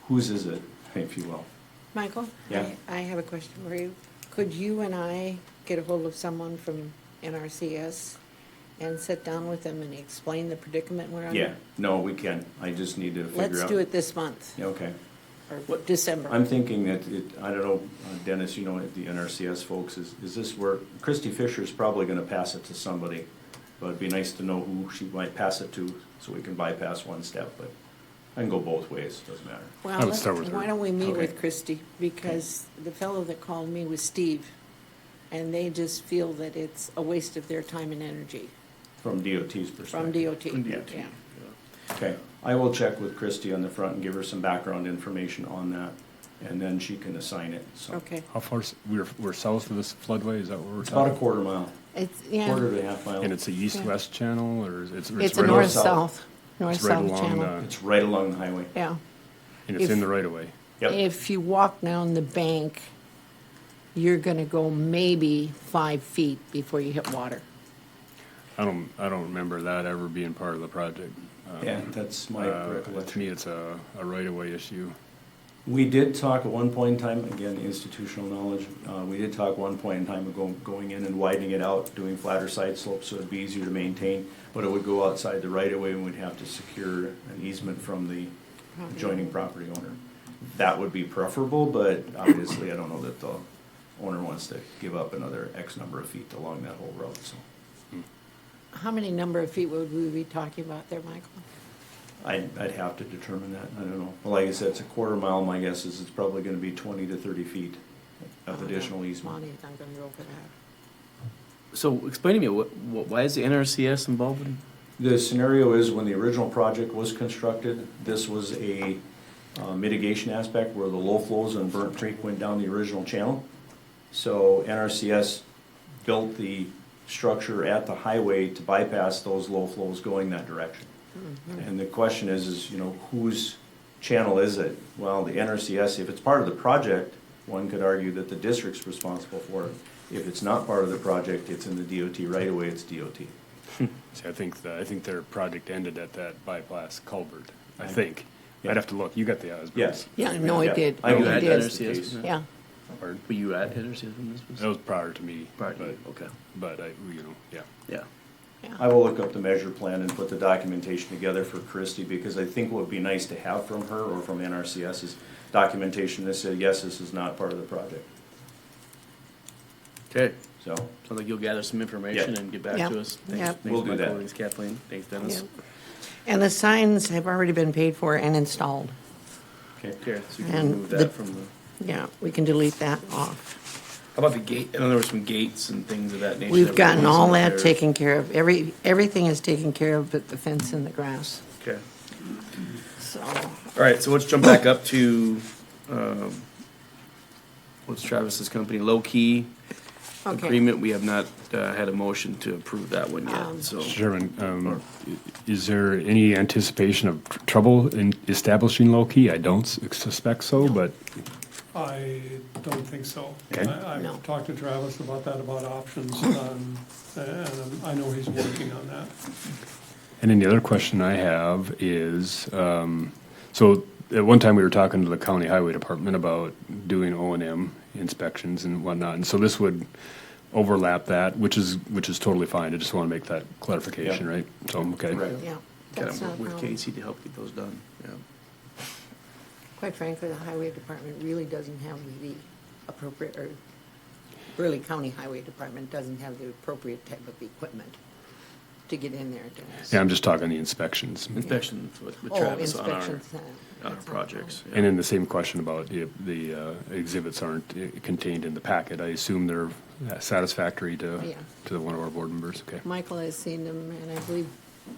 Speaker 6: whose is it, if you will.
Speaker 4: Michael?
Speaker 6: Yeah.
Speaker 4: I have a question for you. Could you and I get a hold of someone from NRCS and sit down with them and explain the predicament we're under?
Speaker 6: Yeah, no, we can. I just need to figure out.
Speaker 4: Let's do it this month,
Speaker 6: Yeah, okay.
Speaker 4: or December.
Speaker 6: I'm thinking that I don't know, Dennis, the NRCS folks, is this where, Christy Fisher's probably gonna pass it to somebody, but it'd be nice to know who she might pass it to, so we can bypass one step, but I can go both ways, doesn't matter.
Speaker 4: Well,
Speaker 7: I would start with her.
Speaker 4: why don't we meet
Speaker 6: Okay.
Speaker 4: with Christie, because the fellow that called me was Steve, and they just feel that it's a waste of their time and energy
Speaker 6: From DOT's perspective.
Speaker 4: from DOT.
Speaker 1: From DOT.
Speaker 4: Yeah.
Speaker 6: Okay, I will check with Christy on the front and give her some background information on that, and then she can assign it, so.
Speaker 4: Okay,
Speaker 7: How far, we're south of this floodway, is that what we're
Speaker 6: It's about a
Speaker 7: talking?
Speaker 6: quarter mile,
Speaker 4: it's,
Speaker 6: quarter
Speaker 4: yeah,
Speaker 6: to a half mile.
Speaker 7: And it's a east-west channel, or is
Speaker 4: it's a
Speaker 7: right
Speaker 6: north-
Speaker 4: north-south,
Speaker 7: It's right
Speaker 4: north-south
Speaker 7: along
Speaker 4: channel,
Speaker 6: It's right along the highway.
Speaker 4: yeah.
Speaker 7: and it's in the right-of-way?
Speaker 6: Yep,
Speaker 4: If you walk down the bank, you're gonna go maybe 5 feet before you hit water.
Speaker 7: I don't remember that ever being part of the project.
Speaker 6: yeah, that's my
Speaker 7: To
Speaker 6: recollection.
Speaker 7: me, it's a right-of-way issue.
Speaker 6: We did talk at one point in time, again, institutional knowledge, we did talk one point in time ago, going in and widening it out, doing flatter side slopes, so it'd be easier to maintain, but it would go outside the right of way, and we'd have to secure an easement from the adjoining property owner. That would be preferable, but obviously, I don't know that the owner wants to give up another X number of feet along that whole road, so.
Speaker 4: How many number of feet would we be talking about there, Michael?
Speaker 6: I'd have to determine that, I don't know. Well, like I said, it's a quarter mile, my guess is it's probably gonna be 20 to 30 feet of additional easement.
Speaker 4: Monty's not gonna go for that.
Speaker 1: So explain to me, why is the NRCS involved in?
Speaker 6: The scenario is when the original project was constructed, this was a mitigation aspect where the low flows in Burnt Creek went down the original channel. So NRCS built the structure at the highway to bypass those low flows going that direction. And the question is, whose channel is it? Well, the NRCS, if it's part of the project, one could argue that the district's responsible for it. If it's not part of the project, it's in the DOT right away, it's DOT.
Speaker 7: See, I think their project ended at that bypass culvert, I
Speaker 6: I-
Speaker 7: think.
Speaker 6: Yeah.
Speaker 7: I'd have to look, you got the Asbos.
Speaker 6: Yes.
Speaker 4: Yeah, no, it did.
Speaker 6: I
Speaker 1: Were you
Speaker 6: know
Speaker 1: at
Speaker 6: that's the
Speaker 1: NRCS?
Speaker 6: case.
Speaker 4: Yeah,
Speaker 7: Pardon?
Speaker 1: Were you at NRCS when this was?
Speaker 7: That was prior to me.
Speaker 1: Prior to
Speaker 7: but-
Speaker 1: you, okay.
Speaker 7: But yeah.
Speaker 1: Yeah.
Speaker 6: I will look up the measure plan and put the documentation together for Christie, because I think what would be nice to have from her or from NRCS is documentation that said, yes, this is not part of the project.
Speaker 1: Okay,
Speaker 6: So,
Speaker 1: sounds like you'll gather some information
Speaker 6: Yeah.
Speaker 1: and get back
Speaker 4: Yeah.
Speaker 1: to us. Thanks,
Speaker 4: Yeah.
Speaker 1: thanks,
Speaker 6: We'll do
Speaker 1: Michael.
Speaker 6: that.
Speaker 1: Thanks, Kathleen. Thanks,
Speaker 4: yeah.
Speaker 1: Dennis.
Speaker 4: And the signs have already been paid for and installed.
Speaker 6: okay.
Speaker 1: Okay, so you can
Speaker 4: And
Speaker 1: remove
Speaker 4: the-
Speaker 1: that from the,
Speaker 4: Yeah, we can delete that off.
Speaker 1: how about the gate? I know there were some gates and things of that nature.
Speaker 4: We've
Speaker 1: that were
Speaker 4: gotten all
Speaker 1: missing
Speaker 4: that
Speaker 1: there.
Speaker 4: taken care of. Everything is taken care of but the fence and the grass,
Speaker 1: Okay.
Speaker 4: so.
Speaker 1: All right, so let's jump back up to, what's Travis's company, Low Key
Speaker 4: Okay.
Speaker 1: Agreement. We have not had a motion to approve that one yet, so.
Speaker 7: Mr. Chairman, is there any anticipation of trouble in establishing low-key? I don't suspect so, but
Speaker 8: I don't think so.
Speaker 7: Okay.
Speaker 4: No.
Speaker 8: I've talked to Travis about that, about options, and I know he's working on that.
Speaker 7: And then the other question I have is, so at one time we were talking to the county highway department about doing O&M inspections and whatnot, and so this would overlap that, which is totally fine. I just want to make that clarification,
Speaker 6: Yeah.
Speaker 7: right? So, okay.
Speaker 6: Right.
Speaker 4: Yeah,
Speaker 1: Kind
Speaker 4: that's not a
Speaker 1: of with
Speaker 4: problem.
Speaker 1: Casey to help get those done, yeah.
Speaker 4: Quite frankly, the highway department really doesn't have the appropriate, or Burleigh County Highway Department doesn't have the appropriate type of equipment to get in there, Dennis.
Speaker 7: Yeah, I'm just talking the inspections.
Speaker 1: Inspections with
Speaker 4: Oh,
Speaker 1: Travis on our
Speaker 4: inspections.
Speaker 1: on our
Speaker 4: that's not a
Speaker 1: projects. yeah.
Speaker 7: And then the same question about if the exhibits aren't contained in the packet. I assume they're satisfactory
Speaker 4: Yeah.
Speaker 7: to one of our board members, okay?
Speaker 4: Michael has seen them, and I believe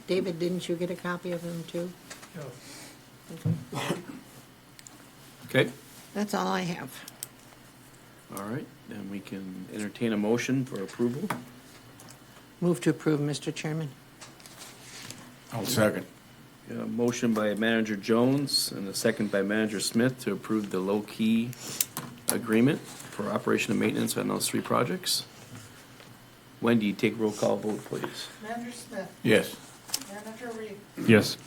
Speaker 4: David, didn't you get a copy of them too?
Speaker 8: Yeah.
Speaker 1: Okay,
Speaker 4: That's all I have.
Speaker 1: all right, then we can entertain a motion for approval.
Speaker 4: Move to approve, Mr. Chairman.
Speaker 3: I'll second.
Speaker 1: A motion by Manager Jones and a second by Manager Smith to approve the low-key agreement for operation and maintenance on those 3 projects. Wendy, take roll call vote, please.
Speaker 2: Manager Smith,
Speaker 3: Yes.
Speaker 2: Manager Reed,
Speaker 7: Yes.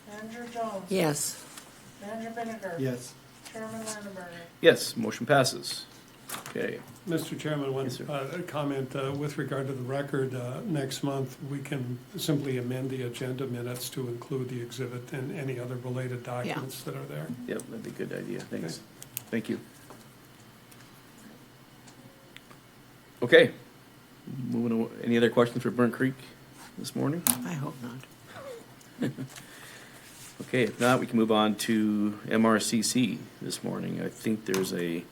Speaker 2: Manager Jones.
Speaker 4: Yes.
Speaker 2: Manager Vinegar.
Speaker 5: Yes.
Speaker 2: Chairman Landenberger.
Speaker 1: Yes, motion passes. Okay,
Speaker 8: Mr. Chairman, one
Speaker 1: Yes, sir.
Speaker 8: comment with regard to the record. Next month, we can simply amend the agenda minutes to include the exhibit and any other related documents that are there.
Speaker 1: yep, that'd be a good idea, thanks. Thank you. Okay, moving on, any other questions for Burnt Creek this morning?
Speaker 4: I hope not.
Speaker 1: Okay, if not, we can move on to MRCC this morning. I think there's a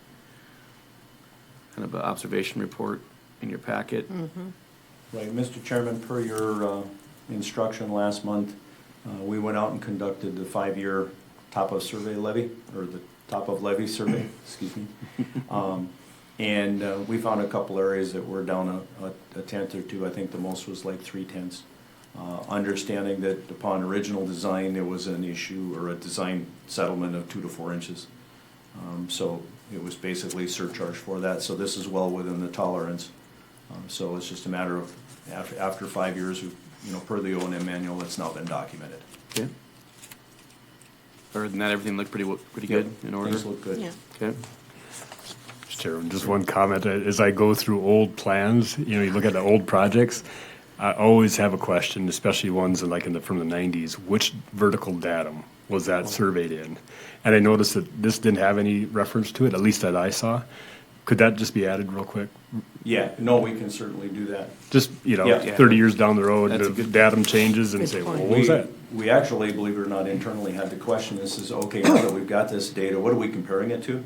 Speaker 1: kind of an observation report in your packet.
Speaker 6: Right, Mr. Chairman, per your instruction last month, we went out and conducted the 5-year top of survey levy, or the top of levy survey, excuse me. And we found a couple areas that were down a tenth or two. I think the most was like 3/10. Understanding that upon original design, there was an issue or a design settlement of 2 to 4 inches. So it was basically surcharge for that. So this is well within the tolerance. So it's just a matter of after 5 years, per the O&M manual, it's now been documented.
Speaker 1: Okay. Other than that, everything looked pretty good in order?
Speaker 6: Things look good.
Speaker 4: Yeah.
Speaker 1: Okay.
Speaker 7: Mr. Chairman, just one comment. As I go through old plans, you look at the old projects, I always have a question, especially ones from the 90s, which vertical datum was that surveyed in? And I noticed that this didn't have any reference to it, at least that I saw. Could that just be added real quick?
Speaker 6: Yeah, no, we can certainly do that.
Speaker 7: Just,
Speaker 6: Yeah.
Speaker 7: 30 years down the road,
Speaker 1: That's a
Speaker 7: the
Speaker 1: good-
Speaker 7: datum changes and
Speaker 4: Good
Speaker 7: say, well,
Speaker 4: point.
Speaker 7: what was that?
Speaker 6: We actually, believe it or not, internally had the question, this is, okay, now that we've got this data, what are we comparing it to?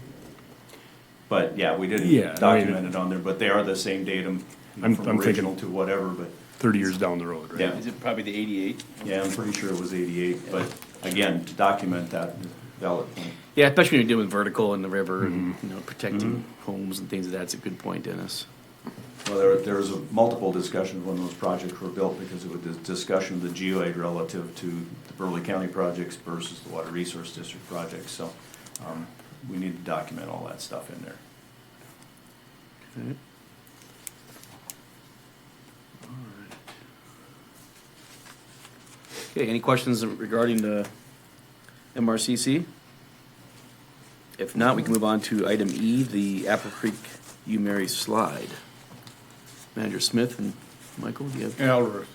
Speaker 6: But yeah, we
Speaker 7: Yeah, I
Speaker 6: didn't
Speaker 7: mean-
Speaker 6: document it on there, but they are the same datum
Speaker 7: I'm
Speaker 6: from
Speaker 7: thinking-
Speaker 6: original to whatever, but
Speaker 7: 30 years down the road, right?
Speaker 6: yeah.
Speaker 1: Is it probably the 88?
Speaker 6: Yeah, I'm pretty sure it was 88, but again, to document that, valid point.
Speaker 1: Yeah, especially when you're dealing with vertical in the river and,
Speaker 7: Mm-hmm.
Speaker 1: protecting homes and things like that. It's a good point, Dennis.
Speaker 6: Well, there was multiple discussions when those projects were built, because it was a discussion of the geoid relative to the Burleigh County projects versus the Water Resource District projects, so we need to document all that stuff in there.
Speaker 1: Okay. Okay, any questions regarding the MRCC? If not, we can move on to item E, the Apple Creek U-Mary slide. Manager Smith and Michael, do you have?
Speaker 3: Yeah,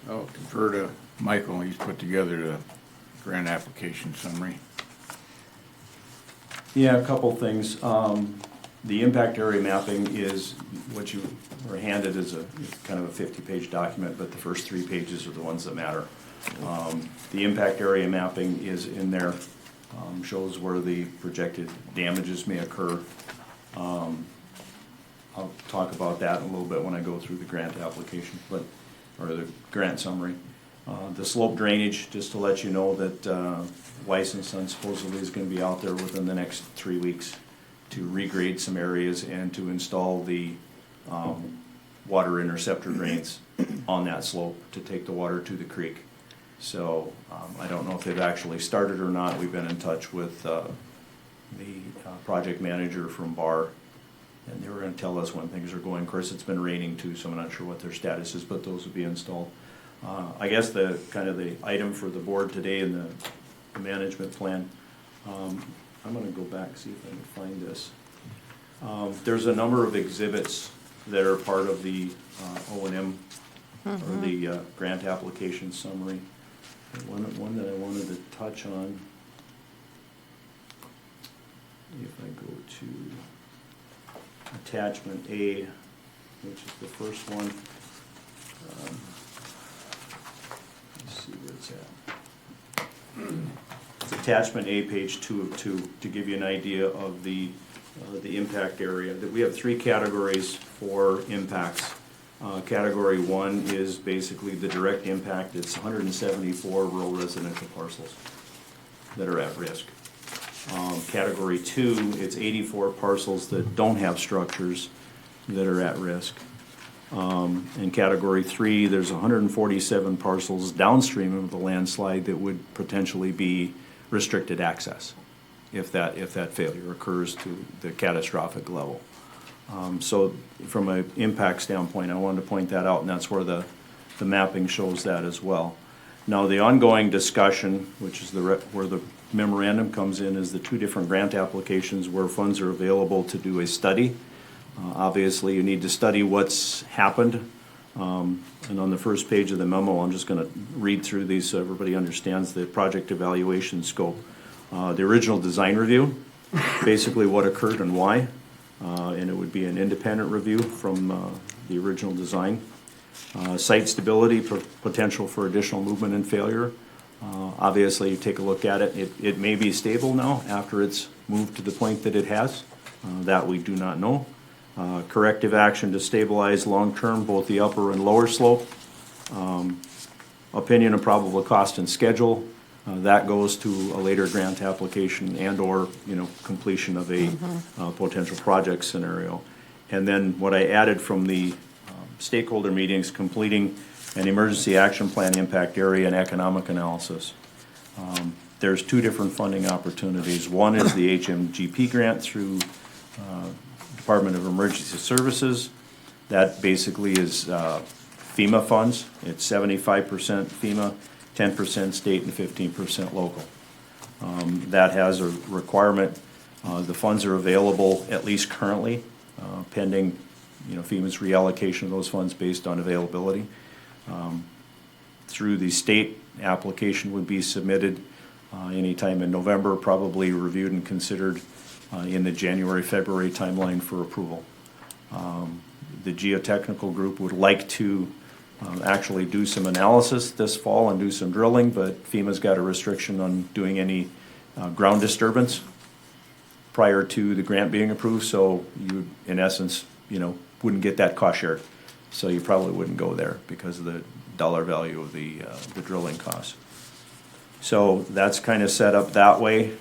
Speaker 3: I'll defer to Michael. He's put together the grant application summary.
Speaker 6: Yeah, a couple things. The impact area mapping is what you were handed as a kind of a 50-page document, but the first 3 pages are the ones that matter. The impact area mapping is in there, shows where the projected damages may occur. I'll talk about that a little bit when I go through the grant application, or the grant summary. The slope drainage, just to let you know that Weissenson supposedly is going to be out there within the next 3 weeks to regrade some areas and to install the water interceptor drains on that slope to take the water to the creek. So I don't know if they've actually started or not. We've been in touch with the project manager from BAR, and they were going to tell us when things are going. Of course, it's been raining too, so I'm not sure what their status is, but those will be installed. I guess the item for the board today in the management plan, I'm going to go back, see if I can find this. There's a number of exhibits that are part of the O&M or the grant application summary. One that I wanted to touch on, if I go to attachment A, which is the first one. Let's see where it's at. It's attachment A, page 2 of 2, to give you an idea of the impact area. That we have 3 categories for impacts. Category 1 is basically the direct impact. It's 174 rural residential parcels that are at risk. Category 2, it's 84 parcels that don't have structures that are at risk. In Category 3, there's 147 parcels downstream of the landslide that would potentially be restricted access if that failure occurs to the catastrophic level. So from an impact standpoint, I wanted to point that out, and that's where the mapping shows that as well. Now, the ongoing discussion, which is where the memorandum comes in, is the two different grant applications where funds are available to do a study. Obviously, you need to study what's happened. And on the first page of the memo, I'm just going to read through these so everybody understands the project evaluation scope. The original design review, basically what occurred and why. And it would be an independent review from the original design. Site stability, potential for additional movement and failure. Obviously, you take a look at it. It may be stable now after it's moved to the point that it has. That we do not know. Corrective action to stabilize long-term both the upper and lower slope. Opinion of probable cost and schedule. That goes to a later grant application and/or completion of a potential project scenario. And then what I added from the stakeholder meetings, completing an emergency action plan impact area and economic analysis. There's two different funding opportunities. One is the HMGP grant through Department of Emergency Services. That basically is FEMA funds. It's 75% FEMA, 10% state, and 15% local. That has a requirement. The funds are available, at least currently, pending FEMA's reallocation of those funds based on availability. Through the state, application would be submitted anytime in November, probably reviewed and considered in the January-February timeline for approval. The geotechnical group would like to actually do some analysis this fall and do some drilling, but FEMA's got a restriction on doing any ground disturbance prior to the grant being approved, so you, in essence, wouldn't get that cost shared. So you probably wouldn't go there because of the dollar value of the drilling costs. So that's kind of set up that way.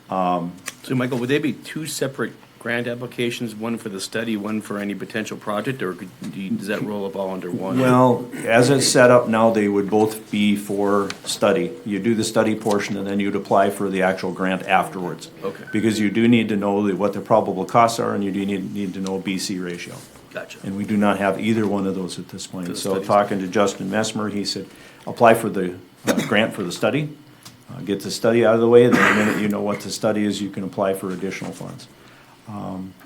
Speaker 1: So, Michael, would they be two separate grant applications, one for the study, one for any potential project, or does that roll up all under one?
Speaker 6: Well, as it's set up now, they would both be for study. You do the study portion, and then you'd apply for the actual grant afterwards.
Speaker 1: Okay.
Speaker 6: Because you do need to know what the probable costs are, and you do need to know BC ratio.
Speaker 1: Gotcha.
Speaker 6: And we do not have either one of those at this point.
Speaker 1: For the
Speaker 6: So
Speaker 1: studies.
Speaker 6: talking to Justin Messmer, he said, apply for the grant for the study, get the study out of the way, then the minute you know what the study is, you can apply for additional funds.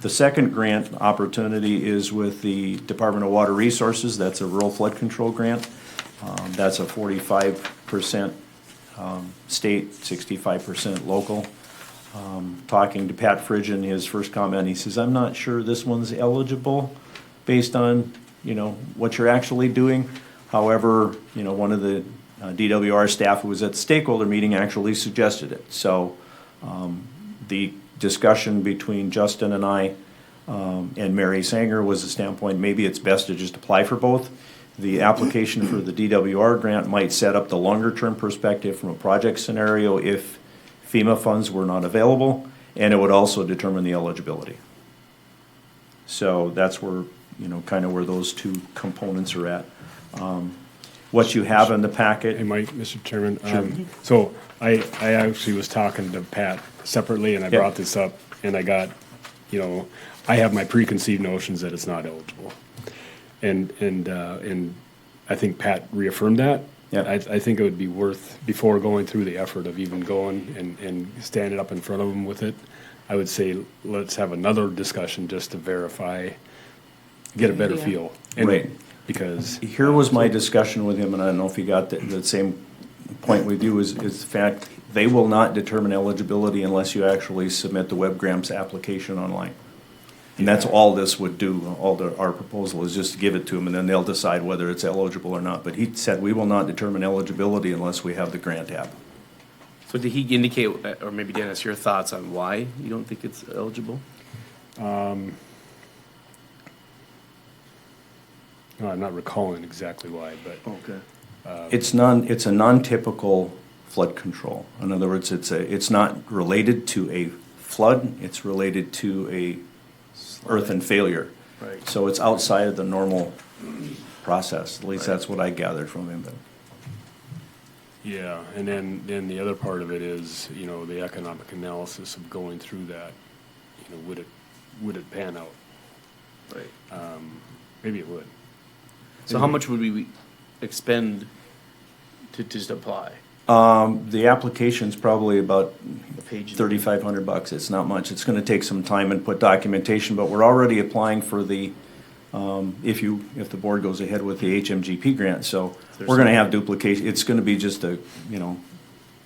Speaker 6: The second grant opportunity is with the Department of Water Resources. That's a rural flood control grant. That's a 45% state, 65% local. Talking to Pat Fridgen, his first comment, he says, I'm not sure this one's eligible based on, what you're actually doing. However, one of the DWR staff who was at the stakeholder meeting actually suggested it. So the discussion between Justin and I and Mary Sanger was the standpoint, maybe it's best to just apply for both. The application for the DWR grant might set up the longer term perspective from a project scenario if FEMA funds were not available, and it would also determine the eligibility. So that's where, kind of where those two components are at. What you have in the packet.
Speaker 7: Hey, Mike, Mr. Chairman.
Speaker 6: Sure.
Speaker 7: So I actually was talking to Pat separately, and I brought this up, and I got, I have my preconceived notions that it's not eligible. And I think Pat reaffirmed that.
Speaker 6: Yeah.
Speaker 7: I think it would be worth, before going through the effort of even going and standing up in front of them with it, I would say let's have another discussion just to verify, get a better
Speaker 4: Yeah.
Speaker 7: feel. And
Speaker 6: Right.
Speaker 7: Because
Speaker 6: Here was my discussion with him, and I don't know if he got the same point with you, is the fact they will not determine eligibility unless you actually submit the WebGrams application online. And that's all this would do, our proposal is just to give it to them, and then they'll decide whether it's eligible or not. But he said we will not determine eligibility unless we have the grant app.
Speaker 1: So did he indicate, or maybe Dennis, your thoughts on why you don't think it's eligible?
Speaker 7: I'm not recalling exactly why, but
Speaker 1: Okay.
Speaker 6: It's a non-typical flood control. In other words, it's not related to a flood, it's related to a earthen failure.
Speaker 1: Right.
Speaker 6: So it's outside of the normal process, at least
Speaker 1: Right.
Speaker 6: that's what I gathered from him. But
Speaker 7: yeah, and then the other part of it is, the economic analysis of going through that. Would it pan out?
Speaker 1: Right.
Speaker 7: Maybe it would.
Speaker 1: So how much would we expend to just apply?
Speaker 6: the application's probably about
Speaker 1: A page?
Speaker 6: $3,500. It's not much. It's gonna take some time and put documentation, but we're already applying for the, if the board goes ahead with the HMGP grant, so we're gonna have duplication. It's gonna be just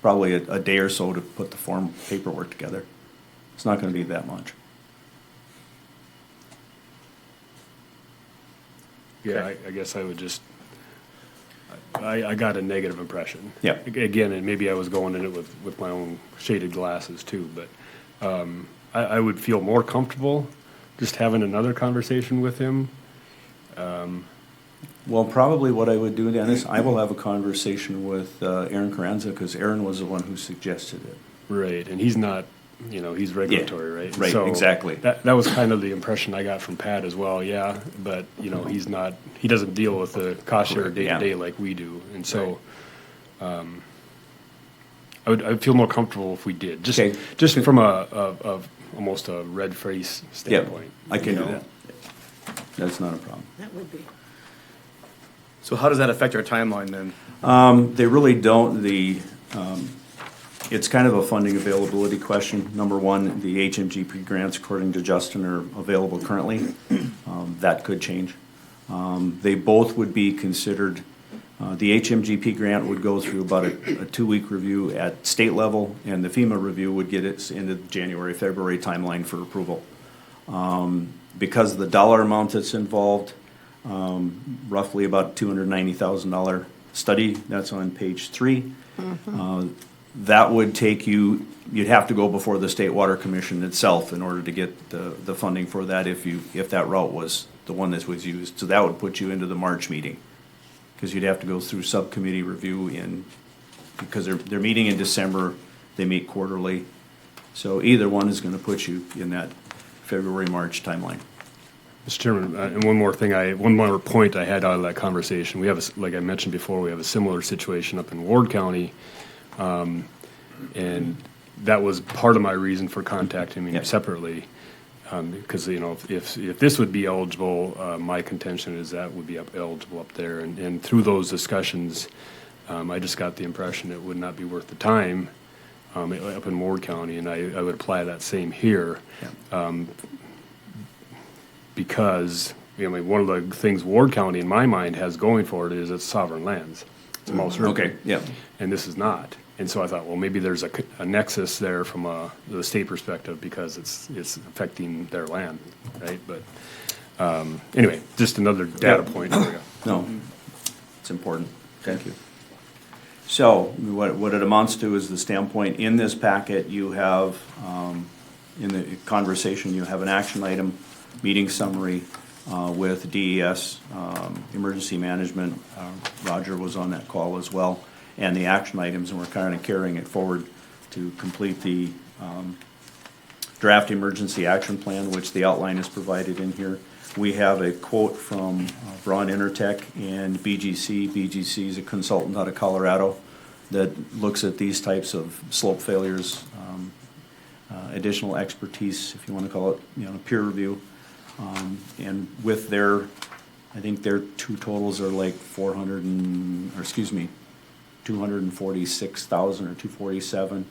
Speaker 6: probably a day or so to put the form paperwork together. It's not gonna be that much.
Speaker 7: Yeah, I guess I would just, I got a negative impression.
Speaker 6: Yeah.
Speaker 7: Again, and maybe I was going in it with my own shaded glasses too, but I would feel more comfortable just having another conversation with him.
Speaker 6: Well, probably what I would do, Dennis, I will have a conversation with Aaron Carranza, because Aaron was the one who suggested it.
Speaker 7: Right, and he's not, he's regulatory, right?
Speaker 6: Right,
Speaker 7: So
Speaker 6: exactly.
Speaker 7: That was kind of the impression I got from Pat as well, yeah, but, he's not, he doesn't deal with the cost share
Speaker 6: Correct,
Speaker 7: day-to-day
Speaker 6: yeah.
Speaker 7: like we do, and so, I'd feel more comfortable if we did,
Speaker 6: Okay.
Speaker 7: just from almost a red face standpoint.
Speaker 6: I can do that. That's not a problem.
Speaker 4: That would be.
Speaker 1: So how does that affect our timeline then?
Speaker 6: They really don't. It's kind of a funding availability question. Number one, the HMGP grants, according to Justin, are available currently. That could change. They both would be considered, the HMGP grant would go through about a 2-week review at state level, and the FEMA review would get its into January, February timeline for approval. Because of the dollar amount that's involved, roughly about $290,000 study, that's on page 3. That would take you, you'd have to go before the State Water Commission itself in order to get the funding for that if that route was the one that was used. So that would put you into the March meeting, because you'd have to go through subcommittee review because they're meeting in December, they meet quarterly. So either one is gonna put you in that February, March timeline.
Speaker 7: Mr. Chairman, and one more point I had out of that conversation. We have, like I mentioned before, we have a similar situation up in Ward County. And that was part of my reason for contacting him separately. Because, if this would be eligible, my contention is that would be eligible up there. And through those discussions, I just got the impression it would not be worth the time up in Ward County, and I would apply that same here. Because, one of the things Ward County, in my mind, has going for it is it's sovereign lands. It's most certainly.
Speaker 6: Okay, yeah.
Speaker 7: And this is not. And so I thought, well, maybe there's a nexus there from the state perspective, because it's affecting their land, right? But anyway, just another data point for you.
Speaker 6: No, it's important. Thank you. So what it amounts to is the standpoint in this packet, you have, in the conversation, you have an action item, meeting summary with DES, emergency management. Roger was on that call as well, and the action items, and we're kind of carrying it forward to complete the draft emergency action plan, which the outline is provided in here. We have a quote from Braun Intertech and BGC. BGC is a consultant out of Colorado that looks at these types of slope failures, additional expertise, if you want to call it, peer review. And with I think their two totals are like 246,000 or 247.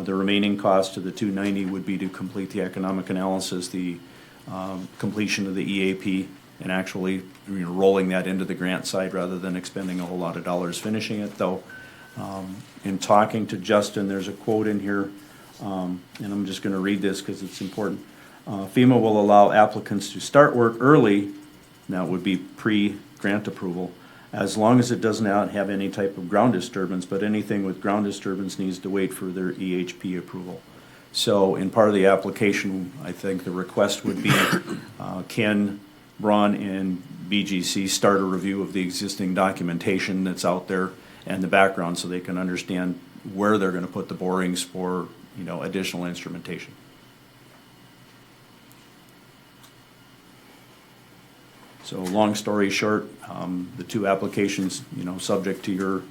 Speaker 6: The remaining cost of the 290 would be to complete the economic analysis, the completion of the EAP, and actually rolling that into the grant side rather than expending a whole lot of dollars finishing it. Though, in talking to Justin, there's a quote in here, and I'm just going to read this because it's important. FEMA will allow applicants to start work early, that would be pre-grant approval, as long as it does not have any type of ground disturbance, but anything with ground disturbance needs to wait for their EHP approval. So in part of the application, I think the request would be, can Braun and BGC start a review of the existing documentation that's out there and the background so they can understand where they're gonna put the borings for, you know, additional instrumentation. So long story short, the two applications, you know, subject to your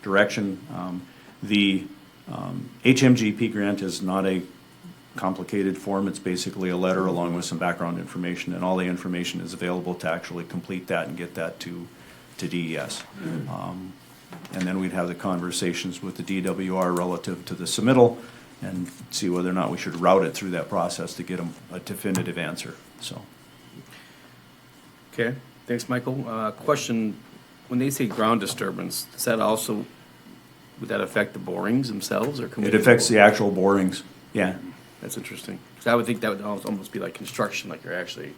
Speaker 6: direction. The HMGP grant is not a complicated form. It's basically a letter along with some background information, and all the information is available to actually complete that and get that to DES. And then we'd have the conversations with the DWR relative to the submittal and see whether or not we should route it through that process to get a definitive answer, so.
Speaker 1: Okay, thanks, Michael. Question, when they say ground disturbance, does that also, would that affect the borings themselves, or can we?
Speaker 6: It affects the actual borings, yeah.
Speaker 1: That's interesting. 'Cause I would think that would almost be like construction, like you're actually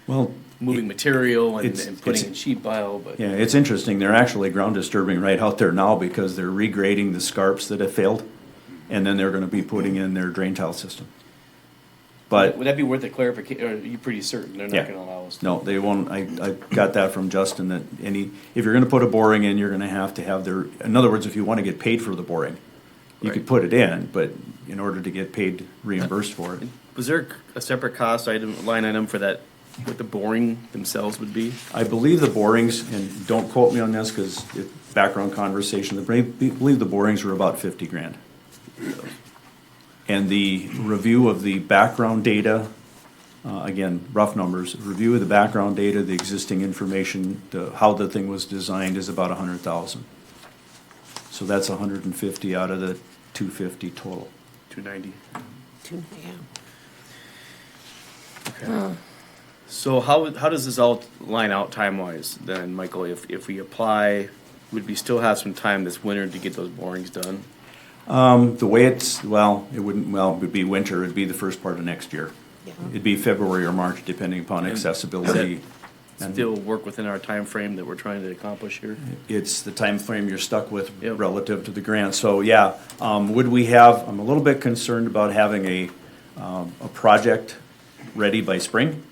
Speaker 6: Well,
Speaker 1: moving material and
Speaker 6: it's-
Speaker 1: putting
Speaker 6: it's-
Speaker 1: in sheet pile, but.
Speaker 6: yeah, it's interesting. They're actually ground disturbing right out there now because they're regrading the scarps that have failed, and then they're gonna be putting in their drain tile system. But,
Speaker 1: Would that be worth a clarification, or are you pretty certain they're
Speaker 6: Yeah.
Speaker 1: not gonna allow us to?
Speaker 6: no, they won't, I got that from Justin, that if you're gonna put a boring in, you're gonna have to have their, in other words, if you wanna get paid for the boring, you could
Speaker 1: Right.
Speaker 6: put it in, but in order to get paid, reimbursed for it.
Speaker 1: Was there a separate cost item, line item for that, what the boring themselves would be?
Speaker 6: I believe the borings, and don't quote me on this, cause it's background conversation, I believe the borings were about 50 grand. And the review of the background data, again, rough numbers, review of the background data, the existing information, how the thing was designed is about 100,000. So that's 150 out of the 250 total.
Speaker 1: 290.
Speaker 4: Yeah.
Speaker 1: So how does this all line out time-wise then, Michael? If we apply, would we still have some time this winter to get those borings done?
Speaker 6: The way it's, well, it would be winter, it'd be the first part of next year.
Speaker 4: Yeah.
Speaker 6: It'd be February or March, depending upon
Speaker 1: And
Speaker 6: accessibility. And
Speaker 1: Still work within our time frame that we're trying to accomplish here?
Speaker 6: it's the time frame you're stuck with
Speaker 1: Yep.
Speaker 6: relative to the grant. So, yeah, would we have, I'm a little bit concerned about having a project ready by spring,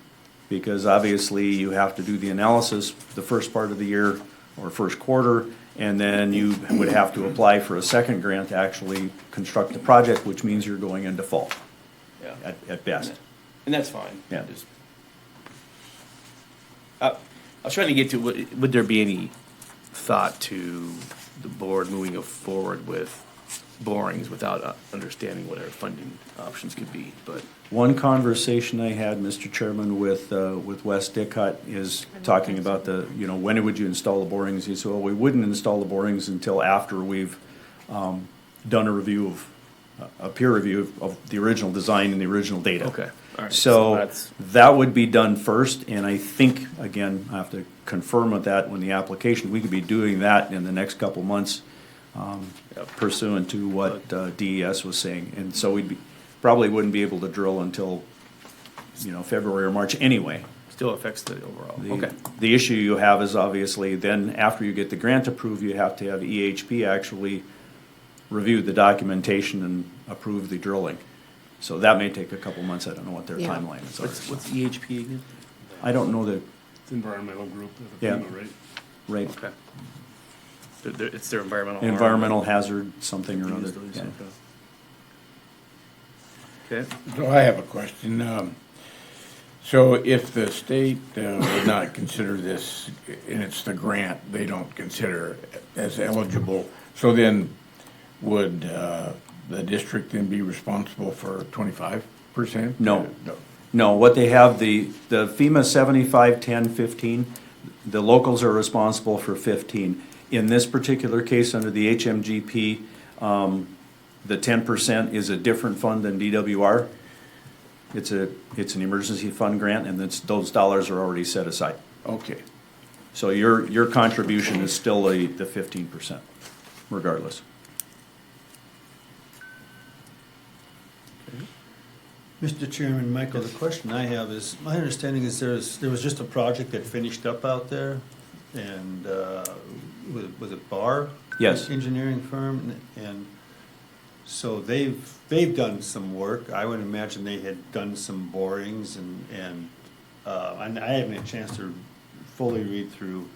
Speaker 6: because obviously you have to do the analysis the first part of the year or first quarter, and then you would have to apply for a second grant to actually construct the project, which means you're going into fall
Speaker 1: Yeah.
Speaker 6: at best.
Speaker 1: And that's fine.
Speaker 6: Yeah.
Speaker 1: Just- I was trying to get to, would there be any thought to the board moving forward with borings without understanding what our funding options could be, but.
Speaker 6: One conversation I had, Mr. Chairman, with Wes Dickhut is talking about when would you install the borings? He said, well, we wouldn't install the borings until after we've done a review a peer review of the original design and the original data.
Speaker 1: Okay, all right.
Speaker 6: So
Speaker 1: that's,
Speaker 6: that would be done first, and I think, again, I have to confirm with that when the application, we could be doing that in the next couple months pursuant to what DES was saying. And so probably wouldn't be able to drill until, February or March anyway.
Speaker 1: still affects the overall, okay.
Speaker 6: The issue you have is obviously then after you get the grant approved, you have to have EHP actually review the documentation and approve the drilling. So that may take a couple months. I don't know what their
Speaker 4: Yeah.
Speaker 6: timeline is.
Speaker 1: What's EHP again?
Speaker 6: I don't know the,
Speaker 7: It's environmental group of
Speaker 6: Yeah.
Speaker 7: FEMA, right?
Speaker 6: right,
Speaker 1: Okay. It's their environmental. arm.
Speaker 6: environmental hazard, something or other.
Speaker 1: Use those,
Speaker 6: Yeah.
Speaker 1: Okay.
Speaker 3: So I have a question. So if the state would not consider this, and it's the grant, they don't consider as eligible, so then would the district then be responsible for 25%?
Speaker 6: No. No, what they have, the FEMA 75, 10, 15, the locals are responsible for 15. In this particular case, under the HMGP, the 10% is a different fund than DWR. It's an emergency fund grant, and those dollars are already set aside.
Speaker 3: Okay.
Speaker 6: So your contribution is still the 15%, regardless.
Speaker 5: Mr. Chairman, Michael, the question I have is, my understanding is there was just a project that finished up out there, and was it Barr?
Speaker 6: Yes.
Speaker 5: Engineering firm, and so they've done some work. I would imagine they had done some borings and and I haven't had a chance to fully read through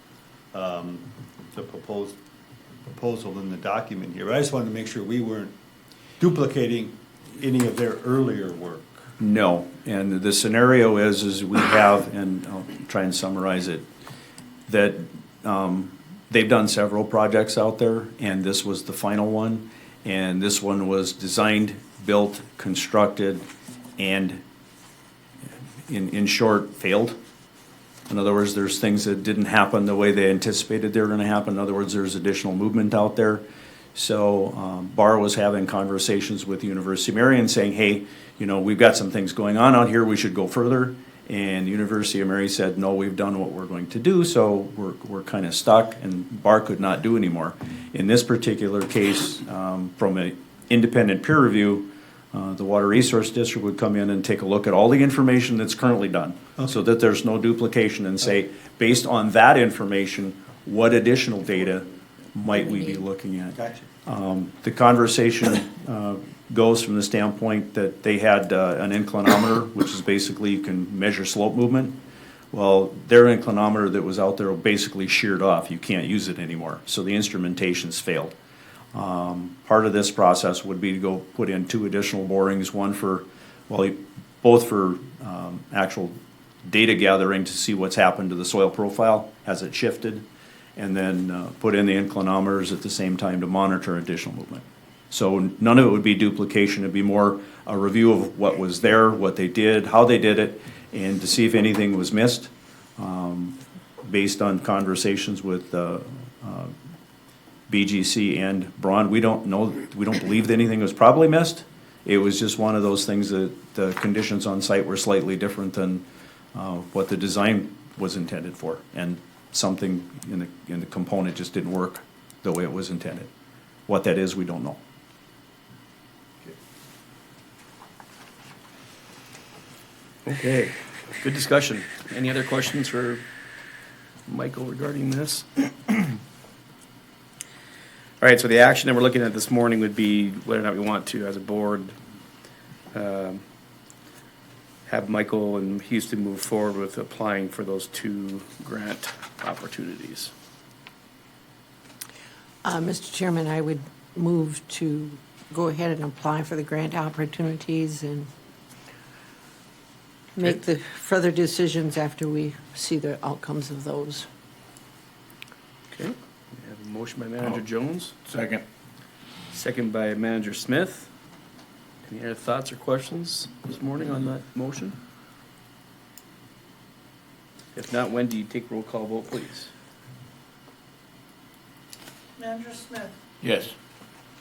Speaker 5: the proposal in the document here, but I just wanted to make sure we weren't duplicating any of their earlier work.
Speaker 6: No, and the scenario is we have, and I'll try and summarize it, that they've done several projects out there, and this was the final one. And this one was designed, built, constructed, and in short, failed. In other words, there's things that didn't happen the way they anticipated they were gonna happen. In other words, there's additional movement out there. So Bar was having conversations with the University of Marion saying, hey, you know, we've got some things going on out here, we should go further. And the University of Mary said, no, we've done what we're going to do, so we're kind of stuck, and Bar could not do anymore. In this particular case, from an independent peer review, the Water Resource District would come in and take a look at all the information that's currently done, so that there's no duplication, and say, based on that information, what additional data might we be looking at?
Speaker 5: Gotcha.
Speaker 6: The conversation goes from the standpoint that they had an inclinometer, which is basically you can measure slope movement. Well, their inclinometer that was out there basically sheared off. You can't use it anymore. So the instrumentation's failed. Part of this process would be to go put in 2 additional borings, one for, well, both for actual data gathering to see what's happened to the soil profile, has it shifted, and then put in the inclinometers at the same time to monitor additional movement. So none of it would be duplication, it'd be more a review of what was there, what they did, how they did it, and to see if anything was missed. Based on conversations with BGC and Braun, we don't believe that anything was probably missed. It was just one of those things that the conditions on site were slightly different than what the design was intended for. And something in the component just didn't work the way it was intended. What that is, we don't know.
Speaker 1: Okay, good discussion. Any other questions for Michael regarding this? All right, so the action that we're looking at this morning would be whether or not we want to, as a board, have Michael and Houston move forward with applying for those 2 grant opportunities.
Speaker 4: Mr. Chairman, I would move to go ahead and apply for the grant opportunities and make the further decisions after we see the outcomes of those.
Speaker 1: Okay, we have a motion by Manager Jones,
Speaker 3: Second.
Speaker 1: second by Manager Smith. Any other thoughts or questions this morning on that motion? If not, Wendy, take roll call vote, please.
Speaker 2: Manager Smith,
Speaker 3: Yes.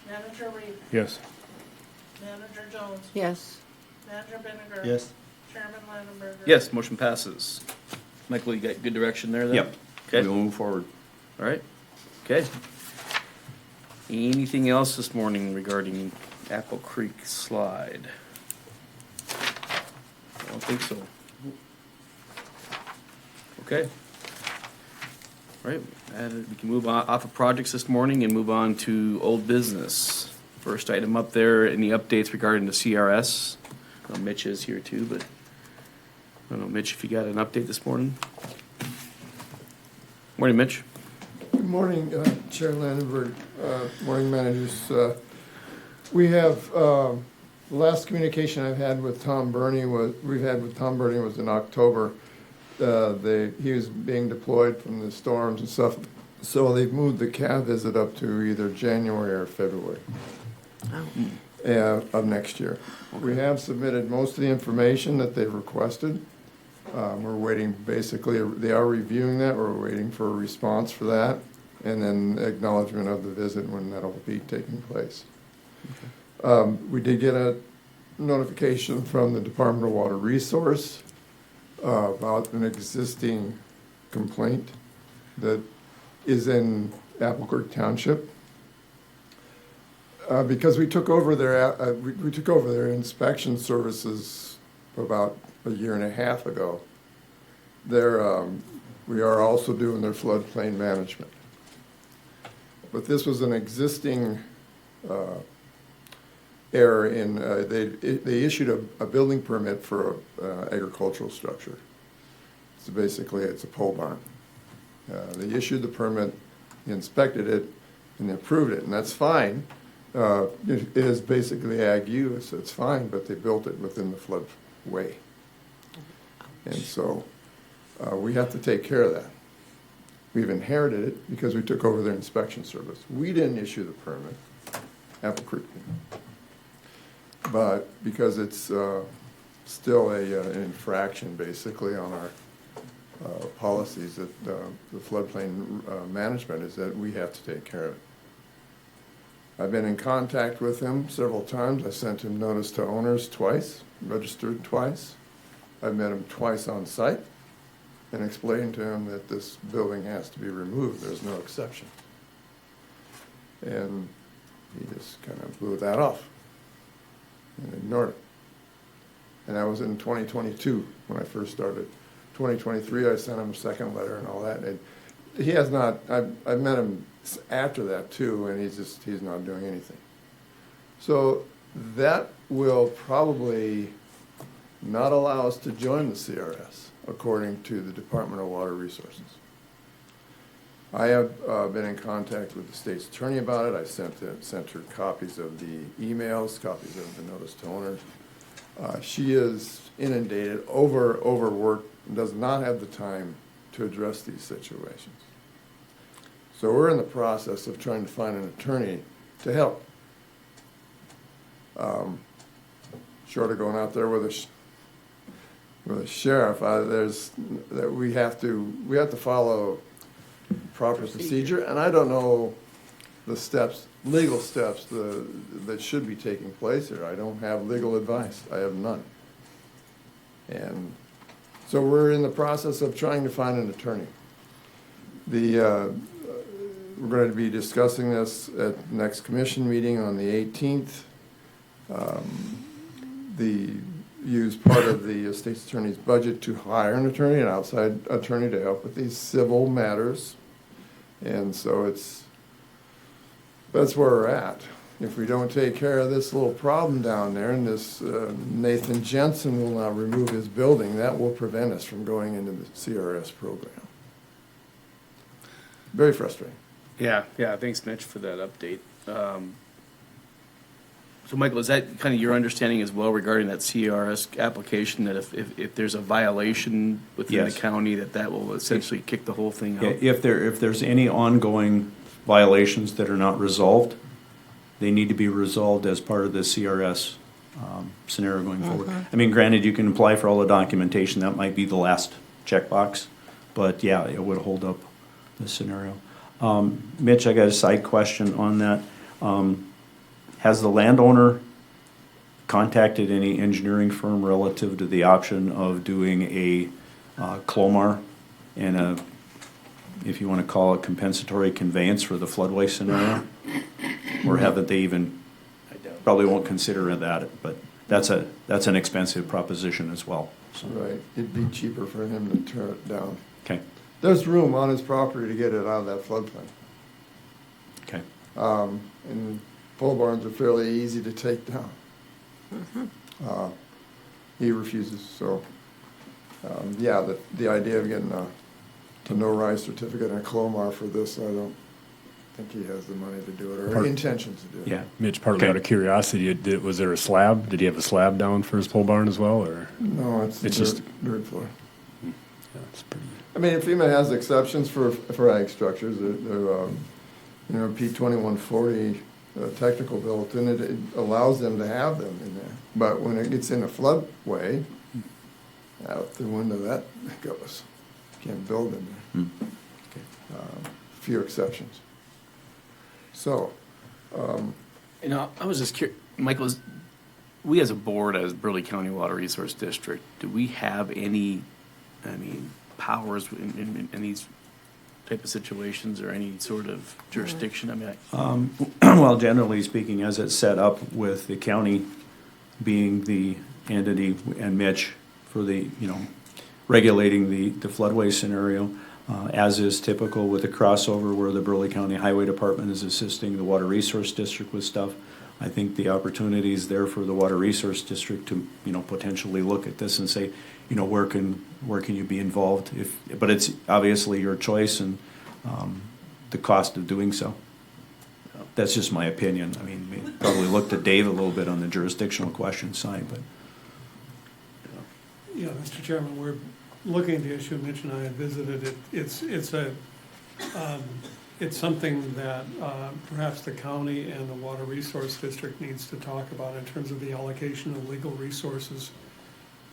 Speaker 2: Manager Reed,
Speaker 7: Yes.
Speaker 2: Manager Jones,
Speaker 4: Yes.
Speaker 2: Manager Binniger.
Speaker 5: Yes.
Speaker 2: Chairman Landenberger.
Speaker 1: Yes, motion passes. Michael, you got good direction there then?
Speaker 6: Yep.
Speaker 1: Okay,
Speaker 6: We'll move forward.
Speaker 1: all right, okay. Anything else this morning regarding Apple Creek slide? I don't think so. Okay. All right, and we can move on off of projects this morning and move on to old business. First item up there, any updates regarding the CRS? Well, Mitch is here too, but I don't know, Mitch, if you got an update this morning? Morning, Mitch.
Speaker 9: Good morning, Chair Landenberg, morning managers. We have, the last communication I've had with Tom Burney was in October. He was being deployed from the storms and stuff, so they've moved the CAV visit up to either January or February of next year. We have submitted most of the information that they've requested. We're waiting, basically, they are reviewing that, we're waiting for a response for that, and then acknowledgement of the visit when that'll be taking place. We did get a notification from the Department of Water Resource about an existing complaint that is in Apple Creek Township. Because we took over their inspection services about a year and a half ago. We are also doing their floodplain management. But this was an existing error in, they issued a building permit for an agricultural structure. basically, it's a pole barn. They issued the permit, inspected it, and they approved it, and that's fine. It is basically ag use, it's fine, but they built it within the floodway. And so, we have to take care of that. We've inherited it because we took over their inspection service. We didn't issue the permit, Apple Creek did. But because it's still an infraction basically on our policies that the floodplain management is that we have to take care of it. I've been in contact with him several times. I sent him notice to owners twice, registered twice. I've met him twice on site and explained to him that this building has to be removed. There's no exception. And he just kind of blew that off and ignored it. And that was in 2022 when I first started. 2023, I sent him a second letter and all that. And he has not, I've met him after that too, and he's not doing anything. So that will probably not allow us to join the CRS, according to the Department of Water Resources. I have been in contact with the state's attorney about it. I sent her copies of the emails, copies of the notice to owners. She is inundated, overworked, and does not have the time to address these situations. So we're in the process of trying to find an attorney to help. Short of going out there with a sheriff, we have to follow proper procedure, and I don't know the steps, legal steps that should be taking place here. I don't have legal advice. I have none. And so we're in the process of trying to find an attorney. We're going to be discussing this at the next commission meeting on the 18th. Use part of the state's attorney's budget to hire an attorney, an outside attorney, to help with these civil matters. And so that's where we're at. If we don't take care of this little problem down there, and this Nathan Jensen will not remove his building, that will prevent us from going into the CRS program. Very frustrating.
Speaker 1: Yeah, thanks, Mitch, for that update. So, Michael, is that kind of your understanding as well regarding that CRS application, that if there's a violation within the
Speaker 6: Yes.
Speaker 1: county, that will essentially kick the whole thing
Speaker 6: Yeah,
Speaker 1: out?
Speaker 6: if there's any ongoing violations that are not resolved, they need to be resolved as part of the CRS scenario going forward. I mean, granted, you can apply for all the documentation, that might be the last checkbox, but yeah, it would hold up the scenario. Mitch, I got a side question on that. Has the landowner contacted any engineering firm relative to the option of doing a Clomar and a, if you want to call it, compensatory conveyance for the floodway scenario? Or haven't they even, probably won't consider that, but that's an expensive proposition as well. So,
Speaker 9: Right. It'd be cheaper for him to tear it down.
Speaker 6: okay,
Speaker 9: There's room on his property to get it out of that floodplain.
Speaker 6: okay.
Speaker 9: And pole barns are fairly easy to take down. He refuses, so, the idea of getting a no-rise certificate and a Clomar for this, I don't think he has the money to do it, or intentions to do it.
Speaker 6: Yeah.
Speaker 7: Mitch, partly
Speaker 6: Okay.
Speaker 7: out of curiosity, was there a slab? Did he have a slab down for his pole barn as well, or?
Speaker 9: No, it's
Speaker 7: It's
Speaker 9: dirt,
Speaker 7: just-
Speaker 9: dirt floor.
Speaker 7: Yeah, it's pretty.
Speaker 9: I mean, FEMA has exceptions for ag structures, they're P2140 technical built in, it allows them to have them in there. But when it gets in a floodway, out the window that goes. Can't build in there. Few exceptions. So,
Speaker 1: I was just curious, Michael, we as a board, as Burleigh County Water Resource District, do we have any, powers in these type of situations, or any sort of jurisdiction? I mean,
Speaker 6: Well, generally speaking, as it's set up with the county being the entity and Mitch for the, regulating the floodway scenario, as is typical with the crossover where the Burleigh County Highway Department is assisting the Water Resource District with stuff. I think the opportunity is there for the Water Resource District to, potentially look at this and say, where can you be involved? But it's obviously your choice and the cost of doing so. That's just my opinion. I mean, we probably looked at Dave a little bit on the jurisdictional question side, but.
Speaker 8: Yeah, Mr. Chairman, we're looking at the issue, Mitch and I have visited it. It's something that perhaps the county and the Water Resource District needs to talk about in terms of the allocation of legal resources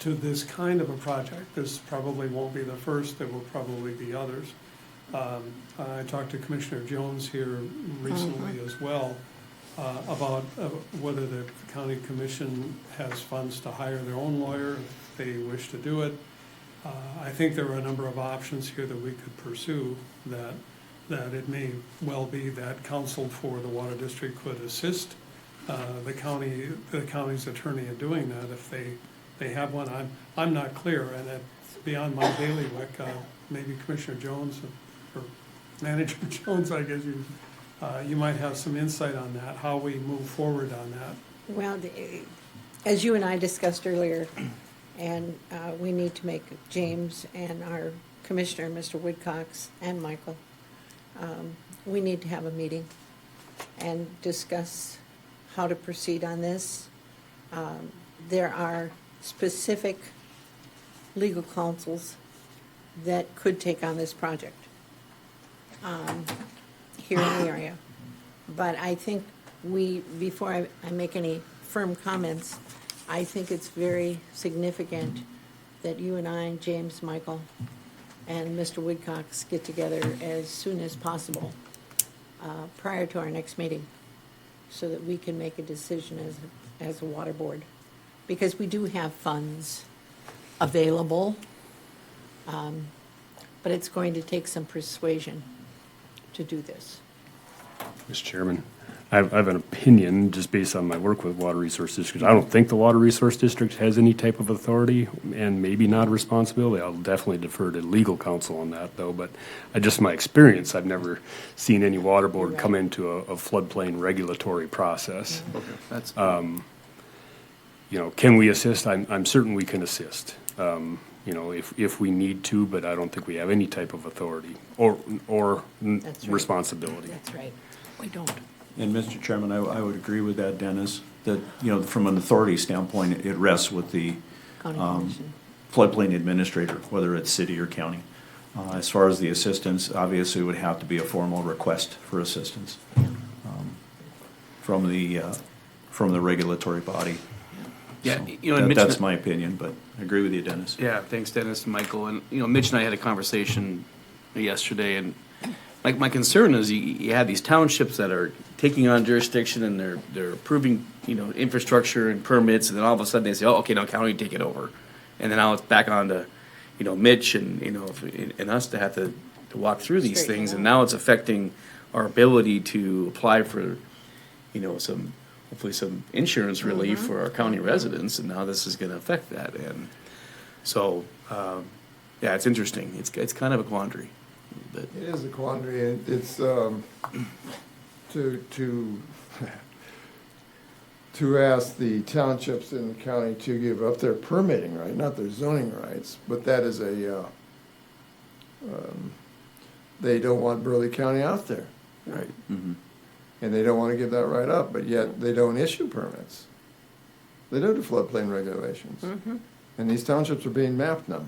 Speaker 8: to this kind of a project. This probably won't be the first, there will probably be others. I talked to Commissioner Jones here recently as well about whether the county commission has funds to hire their own lawyer if they wish to do it. I think there are a number of options here that we could pursue that it may well be that counsel for the water district could assist the county's attorney in doing that if they have one. I'm not clear, and it's beyond my bailiwick. Maybe Commissioner Jones or Manager Jones, I guess you might have some insight on that, how we move forward on that.
Speaker 4: Well, as you and I discussed earlier, and we need to make James and our commissioner, Mr. Woodcox, and Michael, we need to have a meeting and discuss how to proceed on this. There are specific legal counsels that could take on this project here in the area. But I think before I make any firm comments, I think it's very significant that you and I, James, Michael, and Mr. Woodcox get together as soon as possible prior to our next meeting so that we can make a decision as a water board. Because we do have funds available, but it's going to take some persuasion to do this.
Speaker 7: Mr. Chairman, I have an opinion just based on my work with Water Resource District. I don't think the Water Resource District has any type of authority and maybe not a responsibility. I'll definitely defer to legal counsel on that though, but just my experience, I've never seen any water board come into a floodplain regulatory process.
Speaker 1: Okay, that's,
Speaker 7: Can we assist? I'm certain we can assist. If we need to, but I don't think we have any type of authority or
Speaker 4: That's right.
Speaker 7: responsibility.
Speaker 4: That's right. We don't.
Speaker 6: And Mr. Chairman, I would agree with that, Dennis, that, from an authority standpoint, it rests with the
Speaker 4: County Commission.
Speaker 6: floodplain administrator, whether it's city or county. As far as the assistance, obviously it would have to be a formal request for assistance from the regulatory body.
Speaker 1: yeah,
Speaker 6: So
Speaker 1: and Mitch.
Speaker 6: that's my opinion, but I agree with you, Dennis.
Speaker 1: Yeah, thanks, Dennis and Michael. And, Mitch and I had a conversation yesterday, and my concern is you have these townships that are taking on jurisdiction and they're approving, infrastructure and permits, and then all of a sudden they say, oh, okay, now county take it over. And then now it's back on to, Mitch and, and us to have to walk through these
Speaker 4: Straighten it
Speaker 1: things.
Speaker 4: out.
Speaker 1: And now it's affecting our ability to apply for, hopefully some insurance relief for our county residents, and now this is gonna affect that. And so, yeah, it's interesting. It's kind of a quandary. But
Speaker 9: It is a quandary, and it's, to ask the townships in the county to give up their permitting right, not their zoning rights, but that is they don't want Burleigh County out there,
Speaker 1: right.
Speaker 6: Mm-hmm.
Speaker 9: and they don't want to give that right up, but yet they don't issue permits. They don't do floodplain regulations. And these townships are being mapped now.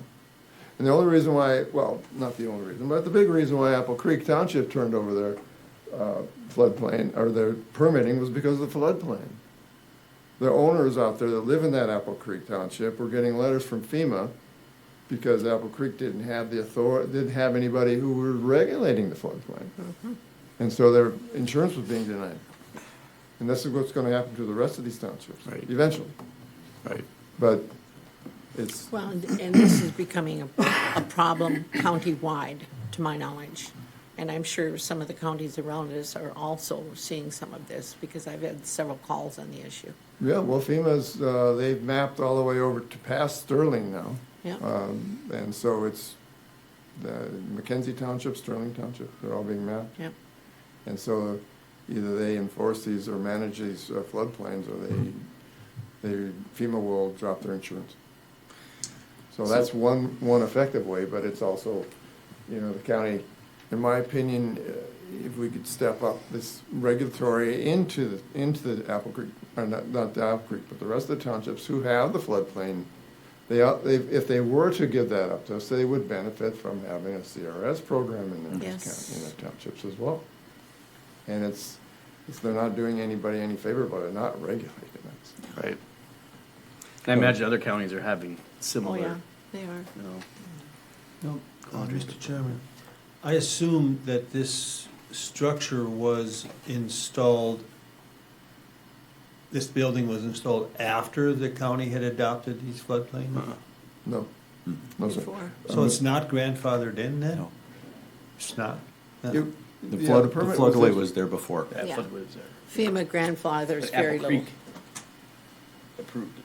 Speaker 9: And the only reason why, well, not the only reason, but the big reason why Apple Creek Township turned over their floodplain, or their permitting, was because of the floodplain. The owners out there that live in that Apple Creek Township were getting letters from FEMA because Apple Creek didn't have the authority, didn't have anybody who were regulating the floodplain. And so their insurance was being denied. And this is what's gonna happen to the rest of these townships,
Speaker 1: Right.
Speaker 9: eventually.
Speaker 1: Right.
Speaker 9: But it's,
Speaker 4: Well, and this is becoming a problem countywide, to my knowledge. And I'm sure some of the counties around us are also seeing some of this, because I've had several calls on the issue.
Speaker 9: yeah, well, FEMA's, they've mapped all the way over to past Sterling now.
Speaker 4: Yeah.
Speaker 9: And so it's the Mackenzie Township, Sterling Township, they're all being mapped.
Speaker 4: Yep.
Speaker 9: And so either they enforce these or manage these floodplains, or FEMA will drop their insurance. So that's one effective way, but it's also, the county, in my opinion, if we could step up this regulatory into the Apple Creek, or not the Apple Creek, but the rest of the townships who have the floodplain, if they were to give that up to us, they would benefit from having a CRS program in their townships as well. And they're not doing anybody any favor by not regulating it.
Speaker 1: Right. And I imagine other counties are having
Speaker 4: Oh,
Speaker 1: similar,
Speaker 4: yeah, they are.
Speaker 5: No, Mr. Chairman, I assume that this structure was installed, this building was installed after the county had adopted these floodplains?
Speaker 9: No, no, sir.
Speaker 4: Before.
Speaker 5: So it's not grandfathered in then?
Speaker 6: No.
Speaker 5: It's not?
Speaker 9: You-
Speaker 6: The
Speaker 9: yeah,
Speaker 6: flood, the
Speaker 9: permit
Speaker 6: floodway
Speaker 9: there.
Speaker 6: was there before.
Speaker 1: that
Speaker 4: Yeah.
Speaker 1: floodway was there.
Speaker 4: FEMA grandfathers
Speaker 1: But
Speaker 4: very
Speaker 1: Apple
Speaker 4: little.
Speaker 1: Creek approved it.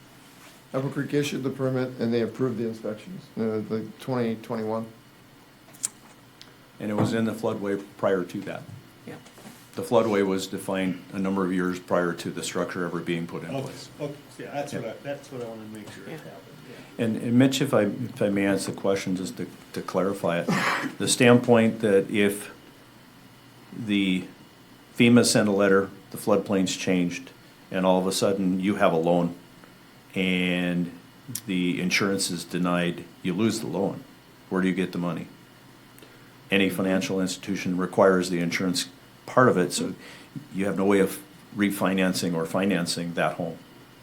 Speaker 9: Apple Creek issued the permit and they approved the inspections, the 2021.
Speaker 6: And it was in the floodway prior to that.
Speaker 4: Yeah.
Speaker 6: The floodway was defined a number of years prior to the structure ever being put in place.
Speaker 5: Okay, yeah, that's what I wanted to make sure
Speaker 4: Yeah.
Speaker 5: it happened,
Speaker 6: And Mitch, if I may ask the question, just to clarify it, the standpoint that if the FEMA sent a letter, the floodplain's changed, and all of a sudden you have a loan, and the insurance is denied, you lose the loan, where do you get the money? Any financial institution requires the insurance part of it, so you have no way of refinancing or financing that home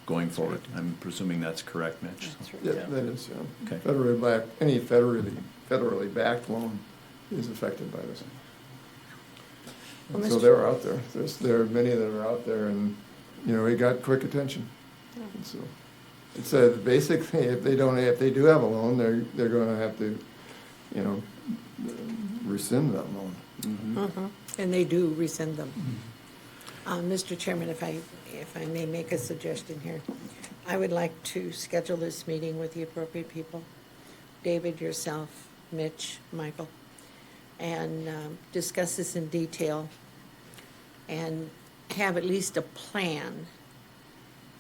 Speaker 6: going forward. I'm presuming that's correct, Mitch.
Speaker 4: That's right.
Speaker 9: Yeah, that is,
Speaker 6: Okay.
Speaker 9: any federally backed loan is affected by this.
Speaker 4: Well,
Speaker 9: And so
Speaker 4: Mr.
Speaker 9: they're out there. There are many that are out there, and, we got quick attention. And so, it's a basic thing, if they do have a loan, they're gonna have to, rescind that loan.
Speaker 4: Mhm. And they do rescind them. Mr. Chairman, if I may make a suggestion here, I would like to schedule this meeting with the appropriate people, David, yourself, Mitch, Michael, and discuss this in detail and have at least a plan,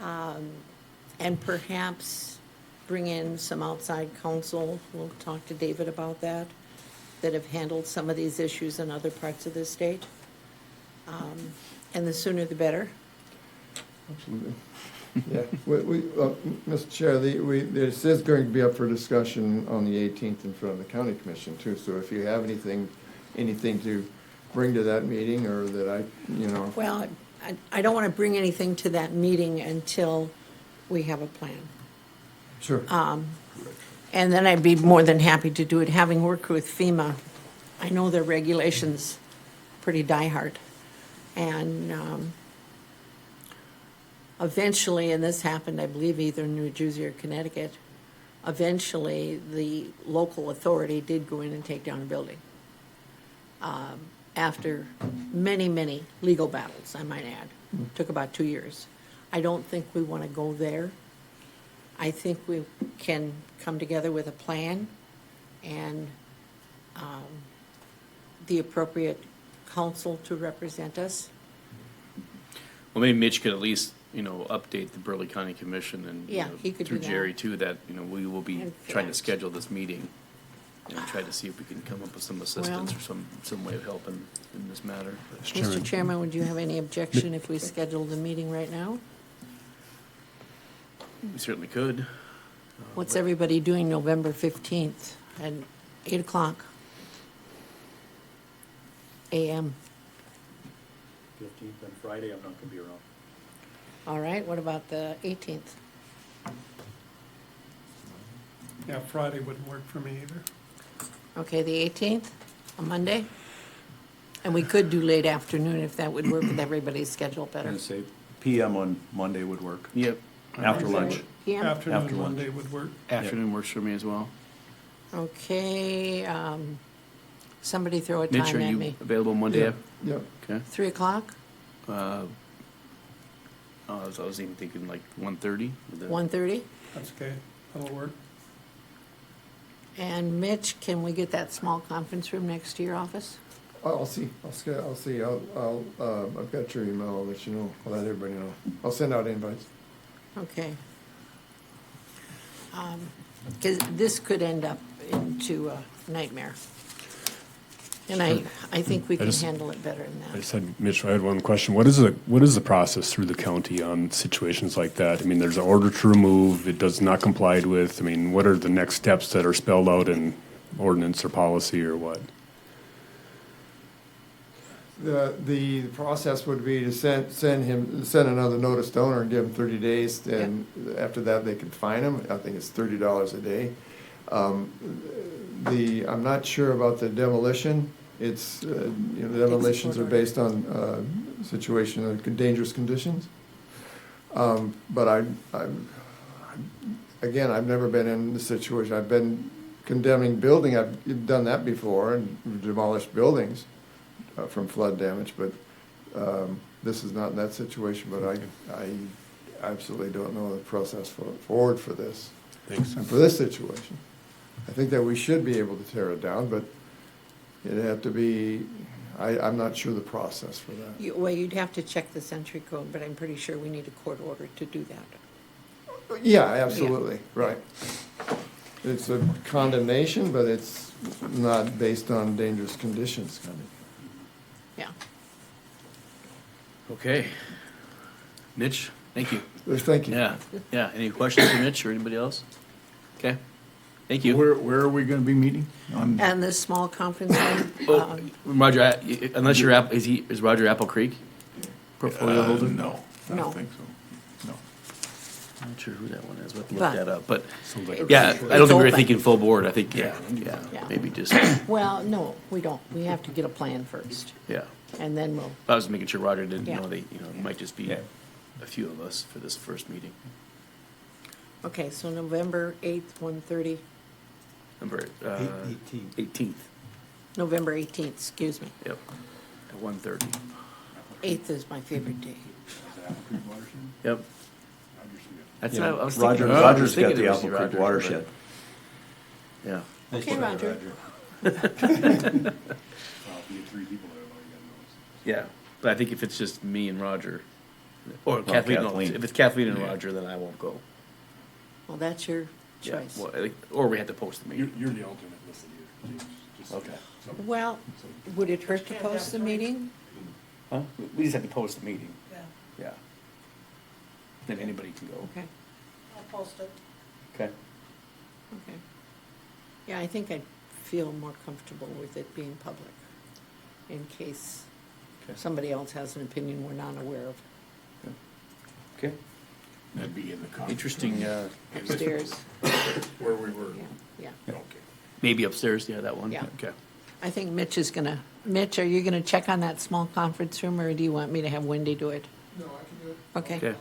Speaker 4: and perhaps bring in some outside counsel. We'll talk to David about that have handled some of these issues in other parts of the state. And the sooner the better.
Speaker 9: Absolutely. Yeah, Mr. Chair, this is going to be up for discussion on the 18th in front of the county commission too, so if you have anything to bring to that meeting, or that
Speaker 4: Well, I don't want to bring anything to that meeting until we have a plan.
Speaker 9: Sure.
Speaker 4: And then I'd be more than happy to do it. Having worked with FEMA, I know their regulations pretty diehard. And eventually, and this happened, I believe, either in New Jersey or Connecticut, eventually, the local authority did go in and take down a building. After many, many legal battles, I might add. Took about 2 years. I don't think we want to go there. I think we can come together with a plan and the appropriate counsel to represent us.
Speaker 1: Well, maybe Mitch could at least, update the Burleigh County Commission and,
Speaker 4: Yeah, he could
Speaker 1: through
Speaker 4: do that.
Speaker 1: Jerry too, that, we will be
Speaker 4: In
Speaker 1: trying to
Speaker 4: fact.
Speaker 1: schedule this meeting and try to see if we can come up with some assistance or some way of helping in this matter.
Speaker 4: Mr. Chairman, would you have any objection if we scheduled the meeting right now?
Speaker 1: We certainly could.
Speaker 4: What's everybody doing November 15th at 8 o'clock a.m.?
Speaker 6: 15th and Friday, I'm not gonna be around.
Speaker 4: All right, what about the 18th?
Speaker 8: Yeah, Friday wouldn't work for me either.
Speaker 4: Okay, the 18th, a Monday? And we could do late afternoon if that would work with everybody's schedule
Speaker 6: I'm
Speaker 4: better.
Speaker 6: gonna say PM on Monday would work,
Speaker 1: Yep.
Speaker 6: after lunch.
Speaker 4: PM?
Speaker 6: After
Speaker 8: Afternoon
Speaker 6: lunch.
Speaker 8: Monday would work.
Speaker 1: Afternoon works for me as well.
Speaker 4: Okay, somebody throw a
Speaker 1: Mitch,
Speaker 4: time
Speaker 1: are
Speaker 4: at
Speaker 1: you
Speaker 4: me.
Speaker 1: available Monday?
Speaker 9: Yeah, yeah.
Speaker 1: Okay.
Speaker 4: 3 o'clock,
Speaker 1: I was even thinking like 1:30.
Speaker 4: 1:30?
Speaker 8: That's okay. That'll work.
Speaker 4: And Mitch, can we get that small conference room next to your office?
Speaker 9: I'll see, I've got your email, I'll let you know, I'll let everybody know. I'll send out invites.
Speaker 4: Okay. Because this could end up into a nightmare. And I think we can handle it better than
Speaker 7: I
Speaker 4: that.
Speaker 7: just had, Mitch, I had one question. What is the process through the county on situations like that? I mean, there's an order to remove, it does not complied with. I mean, what are the next steps that are spelled out in ordinance or policy or what?
Speaker 9: The process would be to send another notice to owner and give him 30 days, and after that, they can fine him. I think it's $30 a day. I'm not sure about the demolition. It's, demolitions are based on situation of dangerous conditions. But again, I've never been in the situation. I've been condemning building, I've done that before, and demolished buildings from flood damage, but this is not in that situation, but I absolutely don't know the process forward for this.
Speaker 7: Thanks.
Speaker 9: And for this situation. I think that we should be able to tear it down, but it'd have to be, I'm not sure the process for that.
Speaker 4: Well, you'd have to check the century code, but I'm pretty sure we need a court order to do that.
Speaker 9: Yeah, absolutely, right. It's a condemnation, but it's not based on dangerous conditions, kind of.
Speaker 4: Yeah.
Speaker 1: Okay. Mitch, thank you.
Speaker 9: Thank you.
Speaker 1: Yeah. Any questions for Mitch or anybody else? Okay, thank you.
Speaker 3: Where are we gonna be meeting? On,
Speaker 4: And this small conference room,
Speaker 1: Oh, Roger, unless you're, is Roger Apple Creek portfolio holder?
Speaker 3: no, I
Speaker 4: No.
Speaker 3: don't think so. No.
Speaker 1: I'm not sure who that one is, we'll have to look
Speaker 4: But-
Speaker 1: that up, but,
Speaker 7: Sounds like
Speaker 4: It's-
Speaker 1: yeah, I
Speaker 4: it's
Speaker 1: don't think we were
Speaker 4: open.
Speaker 1: thinking full board, I think,
Speaker 4: Yeah.
Speaker 1: maybe just,
Speaker 4: well, no, we don't. We have to get a plan first,
Speaker 1: yeah.
Speaker 4: and then we'll,
Speaker 1: I was making sure Roger didn't
Speaker 4: Yeah.
Speaker 1: know it might just be
Speaker 6: Yeah.
Speaker 1: a few of us for this first meeting.
Speaker 4: okay, so November 8th, 1:30,
Speaker 1: Number,
Speaker 5: 18.
Speaker 1: 18th,
Speaker 4: November 18th, excuse me.
Speaker 1: yep, at 1:30.
Speaker 4: 8th is my favorite day.
Speaker 1: Yep. That's
Speaker 6: Yeah,
Speaker 1: what I was thinking.
Speaker 6: Roger,
Speaker 1: I was
Speaker 6: Roger's got
Speaker 1: thinking
Speaker 6: the
Speaker 1: it was
Speaker 6: Apple Creek
Speaker 1: Roger,
Speaker 6: watershed.
Speaker 1: but- Yeah.
Speaker 4: Okay, Roger.
Speaker 1: Yeah, but I think if it's just me and Roger, or
Speaker 6: Well,
Speaker 1: Kathleen, no,
Speaker 6: Kathleen.
Speaker 1: if it's Kathleen and Roger, then I won't go.
Speaker 4: Well, that's your
Speaker 1: Yeah,
Speaker 4: choice.
Speaker 1: well, or we have to post the meeting.
Speaker 7: You're the alternate listed here, James. Just-
Speaker 1: Okay.
Speaker 4: Well, would it hurt to post the meeting?
Speaker 1: Huh? We just have to post the meeting,
Speaker 2: Yeah,
Speaker 1: yeah. Then anybody can go.
Speaker 4: Okay,
Speaker 2: I'll post it.
Speaker 1: Okay.
Speaker 4: okay. Yeah, I think I'd feel more comfortable with it being public, in case
Speaker 1: Okay.
Speaker 4: somebody else has an opinion we're not aware of.
Speaker 1: Okay.
Speaker 3: That'd be in the conference.
Speaker 1: Interesting,
Speaker 4: Upstairs,
Speaker 3: Where we were.
Speaker 4: yeah.
Speaker 3: Okay.
Speaker 1: maybe upstairs, yeah, that one.
Speaker 4: Yeah.
Speaker 1: Okay.
Speaker 4: I think Mitch, are you gonna check on that small conference room, or do you want me to have Wendy do it?
Speaker 9: No, I can do it.
Speaker 4: Okay,
Speaker 1: Okay.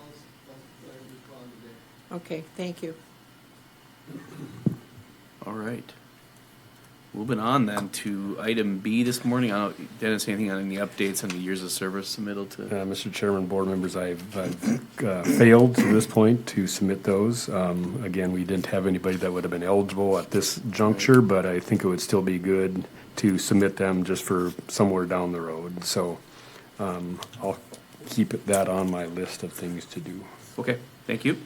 Speaker 4: okay, thank you.
Speaker 1: All right. Moving on then to item B this morning. I don't, Dennis, anything on any updates on the years of service submittal to?
Speaker 7: Mr. Chairman, board members, I've failed to this point to submit those. Again, we didn't have anybody that would have been eligible at this juncture, but I think it would still be good to submit them just for somewhere down the road. So I'll keep that on my list of things to do.
Speaker 1: Okay, thank you.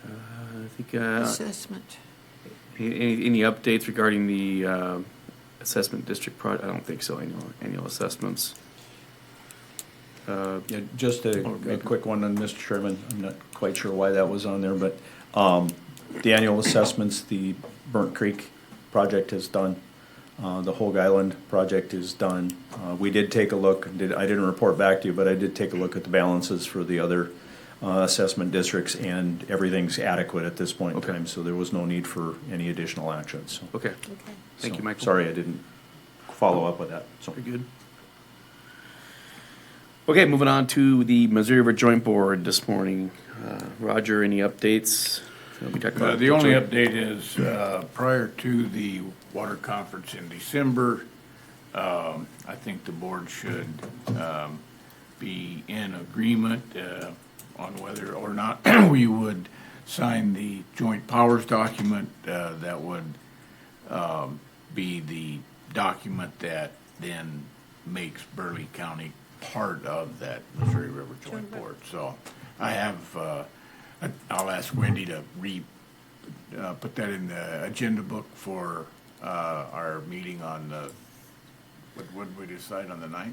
Speaker 1: I think,
Speaker 4: Assessment.
Speaker 1: any updates regarding the assessment district project? I don't think so, annual assessments.
Speaker 6: Yeah, just a quick one on Mr. Chairman, I'm not quite sure why that was on there, but the annual assessments, the Burnt Creek project is done. The Hogue Island project is done. We did take a look, I didn't report back to you, but I did take a look at the balances for the other assessment districts, and everything's adequate at this point in
Speaker 1: Okay.
Speaker 6: time, so there was no need for any additional action, so.
Speaker 1: Okay,
Speaker 4: Okay.
Speaker 1: thank you,
Speaker 6: So,
Speaker 1: Michael.
Speaker 6: Sorry I didn't follow up with that, so.
Speaker 1: Very good. Okay, moving on to the Missouri River Joint Board this morning. Roger, any updates? We talked about
Speaker 3: The only update is, prior to the water conference in December, I think the board should be in agreement on whether or not we would sign the joint powers document that would be the document that then makes Burleigh County part of that Missouri River Joint Board. So I have, I'll ask Wendy to put that in the agenda book for our meeting on the, what did we decide on the 9th?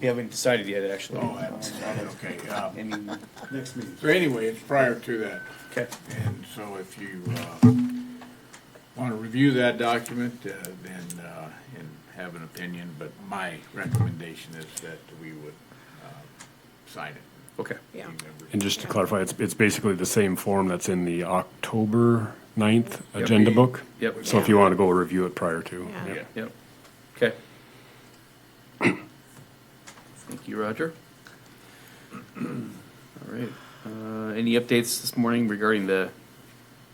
Speaker 1: We haven't decided yet, actually.
Speaker 3: Oh, I haven't decided, okay.
Speaker 1: I mean,
Speaker 8: Next meeting.
Speaker 3: So anyway, it's prior to that.
Speaker 1: okay.
Speaker 3: And so if you want to review that document, then, and have an opinion, but my recommendation is that we would sign it.
Speaker 1: Okay.
Speaker 4: Yeah.
Speaker 3: Team members.
Speaker 7: And just to clarify, it's basically the same form that's in the October 9th agenda book?
Speaker 1: Yep.
Speaker 7: So if you want to go review it prior to.
Speaker 4: Yeah.
Speaker 7: yeah.
Speaker 1: Yep. Okay. Thank you, Roger. All right. Any updates this morning regarding the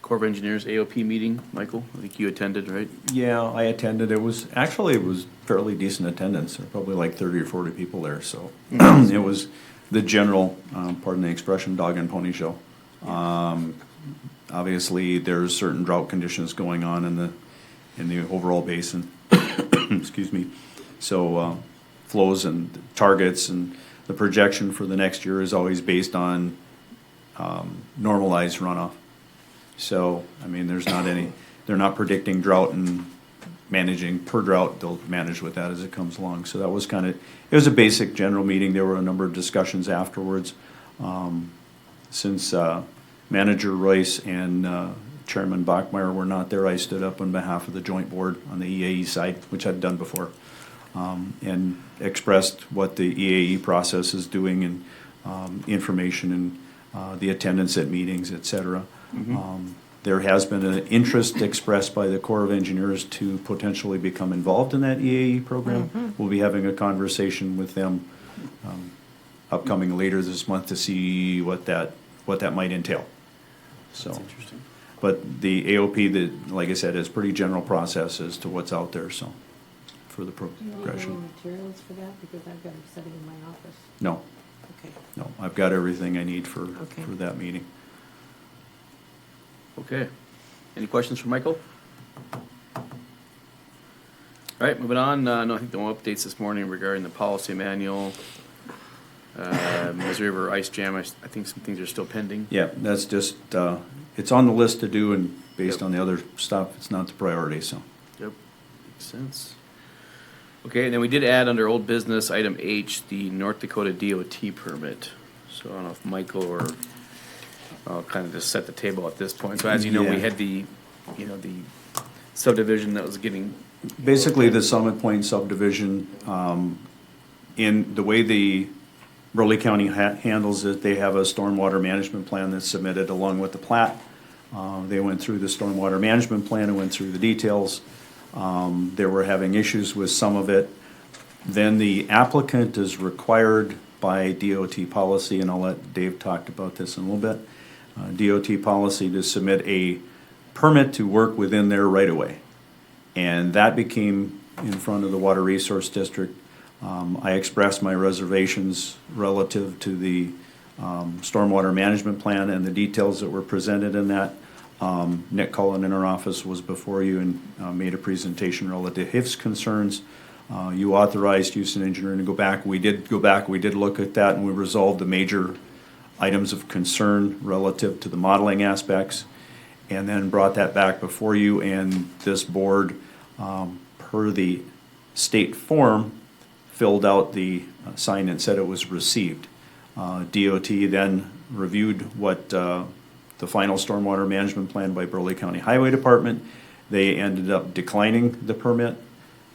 Speaker 1: Corps of Engineers AOP meeting? Michael, I think you attended, right?
Speaker 6: Yeah, I attended. It was fairly decent attendance. There were probably like 30 or 40 people there, so it was the general, pardon the expression, dog and pony show. Obviously, there's certain drought conditions going on in the overall basin. Excuse me. So flows and targets and the projection for the next year is always based on normalized runoff. So, I mean, they're not predicting drought and managing per drought. They'll manage with that as it comes along. So that was it was a basic general meeting. There were a number of discussions afterwards. Since Manager Royce and Chairman Bachmeyer were not there, I stood up on behalf of the joint board on the EAE side, which I'd done before, and expressed what the EAE process is doing and information and the attendance at meetings, et cetera. There has been an interest expressed by the Corps of Engineers to potentially become involved in that EAE program. We'll be having a conversation with them upcoming later this month to see what that might entail. So,
Speaker 1: That's interesting.
Speaker 6: but the AOP, like I said, is pretty general process as to what's out there. So, for the
Speaker 4: Do you need any
Speaker 6: progression.
Speaker 4: materials for that? Because I've got them sitting in my office.
Speaker 6: No,
Speaker 4: Okay.
Speaker 6: no, I've got everything I need for
Speaker 4: Okay.
Speaker 6: that meeting.
Speaker 1: Okay. Any questions for Michael? All right, moving on. No, I think no updates this morning regarding the policy manual. Missouri River Ice Jam, I think some things are still pending.
Speaker 6: Yeah, that's just it's on the list to do, and based
Speaker 1: Yep.
Speaker 6: on the other stuff, it's not the priority. So,
Speaker 1: Yep, makes sense. Okay, and then we did add under old business, item H, the North Dakota DOT permit. So I don't know if Michael or I'll kind of just set the table at this point. So as you know, we
Speaker 6: Yeah.
Speaker 1: had the subdivision that was getting,
Speaker 6: basically, the Summit Point subdivision, in the way the Burleigh County handles it, they have a stormwater management plan that's submitted along with the plat. They went through the stormwater management plan and went through the details. They were having issues with some of it. Then the applicant is required by DOT policy, and I'll let Dave talk about this in a little bit, DOT policy to submit a permit to work within their right-of-way. And that became in front of the Water Resource District. I expressed my reservations relative to the stormwater management plan and the details that were presented in that. Nick Cullen in our office was before you and made a presentation relative to his concerns. You authorized Houston Engineering to go back. We did go back, we did look at that, and we resolved the major items of concern relative to the modeling aspects, and then brought that back before you and this board, per the state form, filled out the sign and said it was received. DOT then reviewed what the final stormwater management plan by Burleigh County Highway Department. They ended up declining the permit,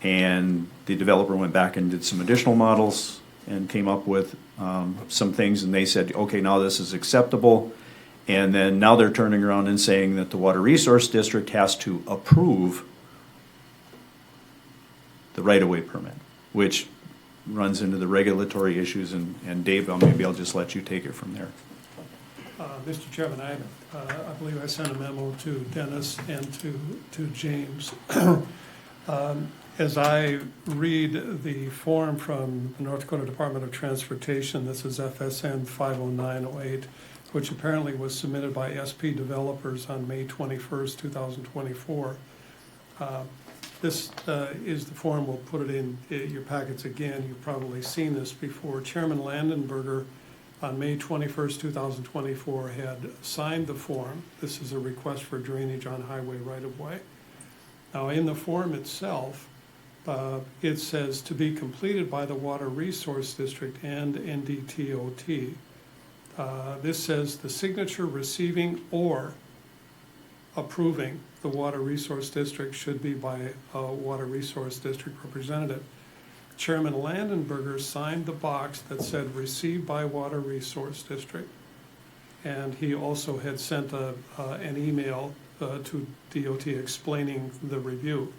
Speaker 6: and the developer went back and did some additional models and came up with some things, and they said, okay, now this is acceptable. And then now they're turning around and saying that the Water Resource District has to approve the right-of-way permit, which runs into the regulatory issues, and Dave, maybe I'll just let you take it from there.
Speaker 8: Mr. Chairman, I believe I sent a memo to Dennis and to James. As I read the form from the North Dakota Department of Transportation, this is FSN 50908, which apparently was submitted by SP Developers on May 21st, 2024. This is the form, we'll put it in your packets again, you've probably seen this before. Chairman Landenberger, on May 21st, 2024, had signed the form. This is a request for drainage on highway right-of-way. Now, in the form itself, it says to be completed by the Water Resource District and NDTOT. This says the signature receiving or approving the Water Resource District should be by a Water Resource District representative. Chairman Landenberger signed the box that said received by Water Resource District. And he also had sent an email to DOT explaining the review.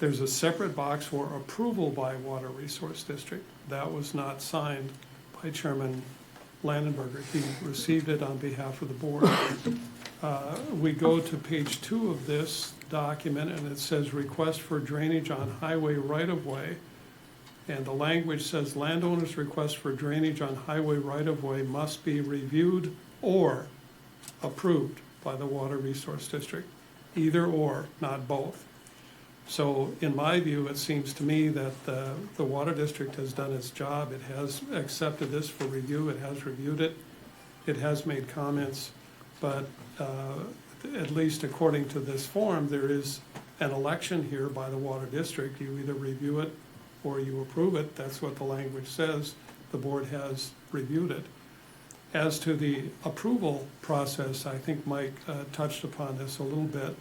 Speaker 8: There's a separate box for approval by Water Resource District. That was not signed by Chairman Landenberger. He received it on behalf of the board. We go to page 2 of this document, and it says request for drainage on highway right-of-way. And the language says landowner's request for drainage on highway right-of-way must be reviewed or approved by the Water Resource District. Either or, not both. So in my view, it seems to me that the Water District has done its job. It has accepted this for review. It has reviewed it. It has made comments. But at least according to this form, there is an election here by the Water District. You either review it or you approve it. That's what the language says. The board has reviewed it. As to the approval process, I think Mike touched upon this a little bit.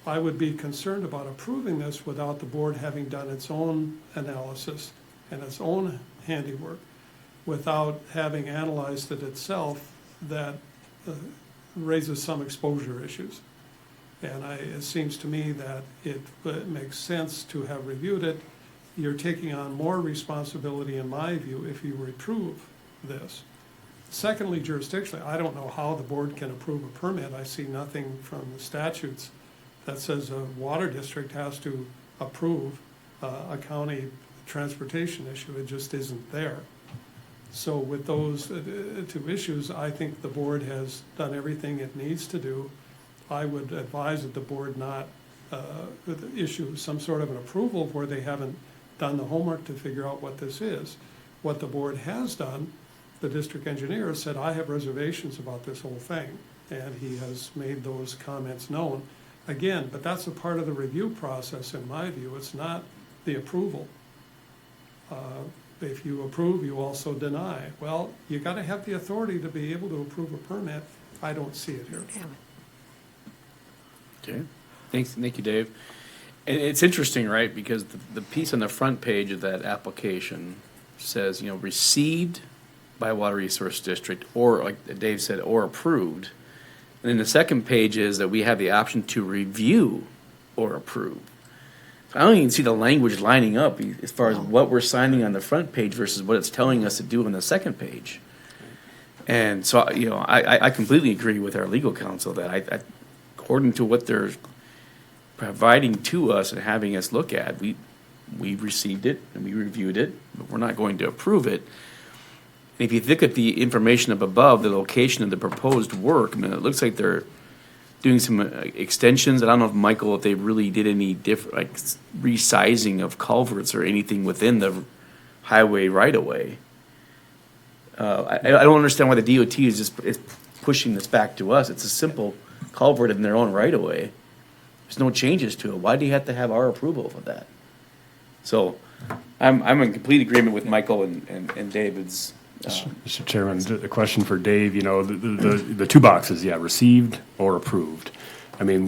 Speaker 8: I would be concerned about approving this without the board having done its own analysis and its own handiwork, without having analyzed it itself. That raises some exposure issues. And it seems to me that it makes sense to have reviewed it. You're taking on more responsibility, in my view, if you approve this. Secondly, jurisdictionally, I don't know how the board can approve a permit. I see nothing from the statutes that says a water district has to approve a county transportation issue. It just isn't there. So with those two issues, I think the board has done everything it needs to do. I would advise that the board not issue some sort of an approval where they haven't done the homework to figure out what this is. What the board has done, the district engineer said, I have reservations about this whole thing, and he has made those comments known. Again, but that's a part of the review process, in my view. It's not the approval. If you approve, you also deny. Well, you got to have the authority to be able to approve a permit. I don't see it here.
Speaker 1: Okay, thank you, Dave. And it's interesting, right, because the piece on the front page of that application says, received by Water Resource District, or like Dave said, or approved. And then the second page is that we have the option to review or approve. So I don't even see the language lining up as far as what we're signing on the front page versus what it's telling us to do on the second page. And so, I completely agree with our legal counsel that according to what they're providing to us and having us look at, we received it and we reviewed it, but we're not going to approve it. And if you look at the information up above, the location of the proposed work, it looks like they're doing some extensions. I don't know if Michael, if they really did any different, resizing of culverts or anything within the highway right-of-way. I don't understand why the DOT is pushing this back to us. It's a simple culvert in their own right-of-way. There's no changes to it. Why do you have to have our approval for that? So I'm in complete agreement with Michael and David's.
Speaker 7: Mr. Chairman, a question for Dave. The two boxes, received or approved. I mean,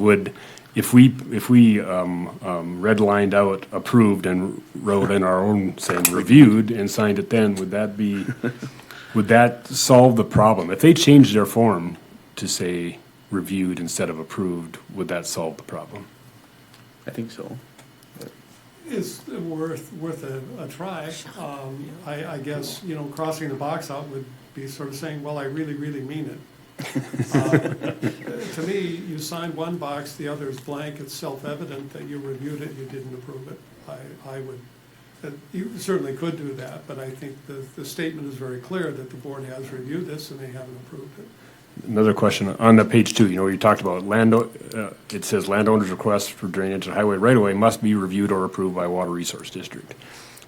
Speaker 7: if we redlined out approved and wrote in our own saying reviewed and signed it, then would that solve the problem? If they changed their form to say reviewed instead of approved, would that solve the problem?
Speaker 1: I think so.
Speaker 8: Is worth a try. I guess, crossing the box out would be sort of saying, well, I really, really mean it. To me, you signed one box, the other is blank. It's self-evident that you reviewed it, you didn't approve it. I would, you certainly could do that, but I think the statement is very clear that the board has reviewed this and they haven't approved it.
Speaker 7: Another question, on the page 2, where you talked about it says landowners' requests for drainage and highway right-of-way must be reviewed or approved by Water Resource District.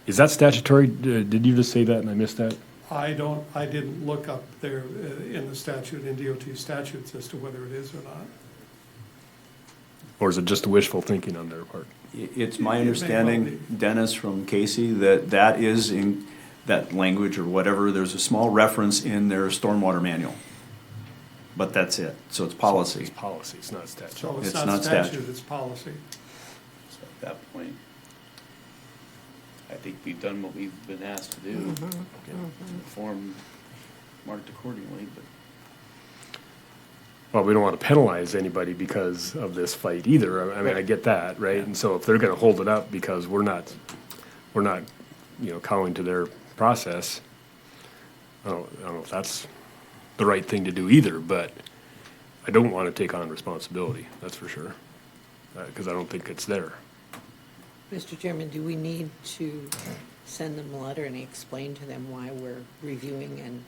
Speaker 7: Is that statutory? Did you just say that and I missed that?
Speaker 8: I didn't look up there in the statute, in DOT statutes, as to whether it is or not.
Speaker 7: Or is it just wishful thinking on their part?
Speaker 6: It's my
Speaker 8: It may well
Speaker 6: understanding, Dennis, from Casey, that is in that language or whatever, there's a small reference in their stormwater manual. But that's it, so it's policy.
Speaker 7: It's policy, it's not statute.
Speaker 8: So
Speaker 6: It's
Speaker 8: it's not
Speaker 6: not
Speaker 8: statute,
Speaker 6: statute.
Speaker 8: it's policy.
Speaker 1: So at that point, I think we've done what we've been asked to do. Form marked accordingly, but.
Speaker 7: Well, we don't want to penalize anybody because of this fight either. I mean, I get that, right? And so if they're gonna hold it up because we're not, cowing to their process, I don't know if that's the right thing to do either, but I don't want to take on responsibility, that's for sure. Because I don't think it's there.
Speaker 4: Mr. Chairman, do we need to send them a letter and explain to them why we're reviewing and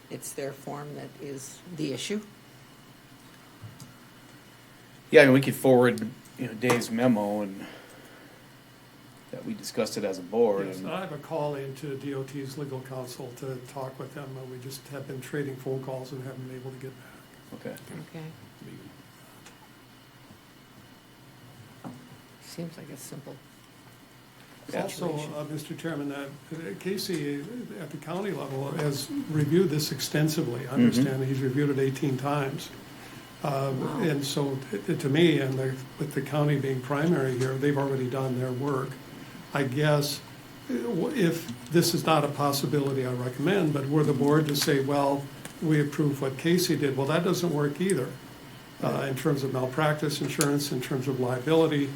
Speaker 4: it's their form that is the issue?
Speaker 1: Yeah, I mean, we could forward, Dave's memo and that we discussed it as a board.
Speaker 8: Yes,
Speaker 1: And
Speaker 8: I have a call into DOT's legal counsel to talk with them. We just have been trading phone calls and haven't been able to get back.
Speaker 1: Okay.
Speaker 4: Okay. Seems like a simple
Speaker 8: Also,
Speaker 4: situation.
Speaker 8: Mr. Chairman, Casey at the county level has reviewed this extensively. I understand he's reviewed it 18 times. And so to me, and with the county being primary here, they've already done their work. I guess if this is not a possibility, I recommend, but were the board to say, well, we approve what Casey did, well, that doesn't work either. In terms of malpractice insurance, in terms of liability,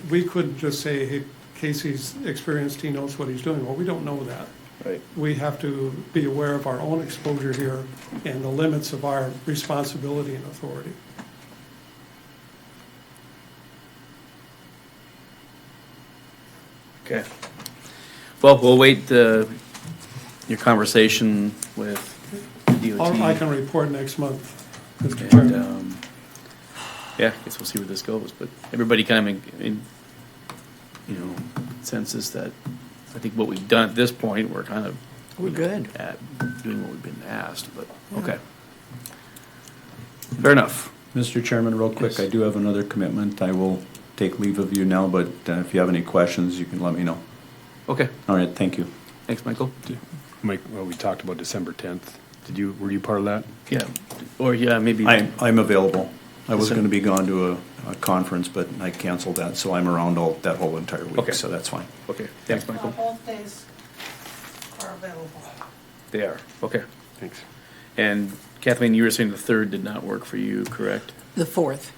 Speaker 8: we couldn't just say, hey, Casey's experienced, he knows what he's doing. Well, we don't know that.
Speaker 1: Right.
Speaker 8: We have to be aware of our own exposure here and the limits of our responsibility and authority.
Speaker 1: Okay. Well, we'll wait your conversation with DOT.
Speaker 8: I can report next month, Mr.
Speaker 1: And,
Speaker 8: Chairman.
Speaker 1: yeah, I guess we'll see where this goes, but everybody kind of in senses that I think what we've done at this point, we're kind of.
Speaker 4: We're good.
Speaker 1: At doing what we've been asked, but, okay. Fair enough.
Speaker 6: Mr. Chairman, real quick,
Speaker 1: Yes.
Speaker 6: I do have another commitment. I will take leave of you now, but if you have any questions, you can let me know.
Speaker 1: Okay,
Speaker 6: All right, thank you.
Speaker 1: thanks, Michael.
Speaker 7: Mike, well, we talked about December 10th. Were you part of that?
Speaker 1: Yeah, or maybe.
Speaker 6: I'm available. I was
Speaker 1: December-
Speaker 6: going to be gone to a conference, but I canceled that, so I'm around that whole entire week,
Speaker 1: Okay.
Speaker 6: so that's fine.
Speaker 1: Okay, thanks, Michael.
Speaker 2: Both days are available.
Speaker 1: They are, okay.
Speaker 7: Thanks.
Speaker 1: And Kathleen, you were saying the 3rd did not work for you, correct?
Speaker 4: The 4th.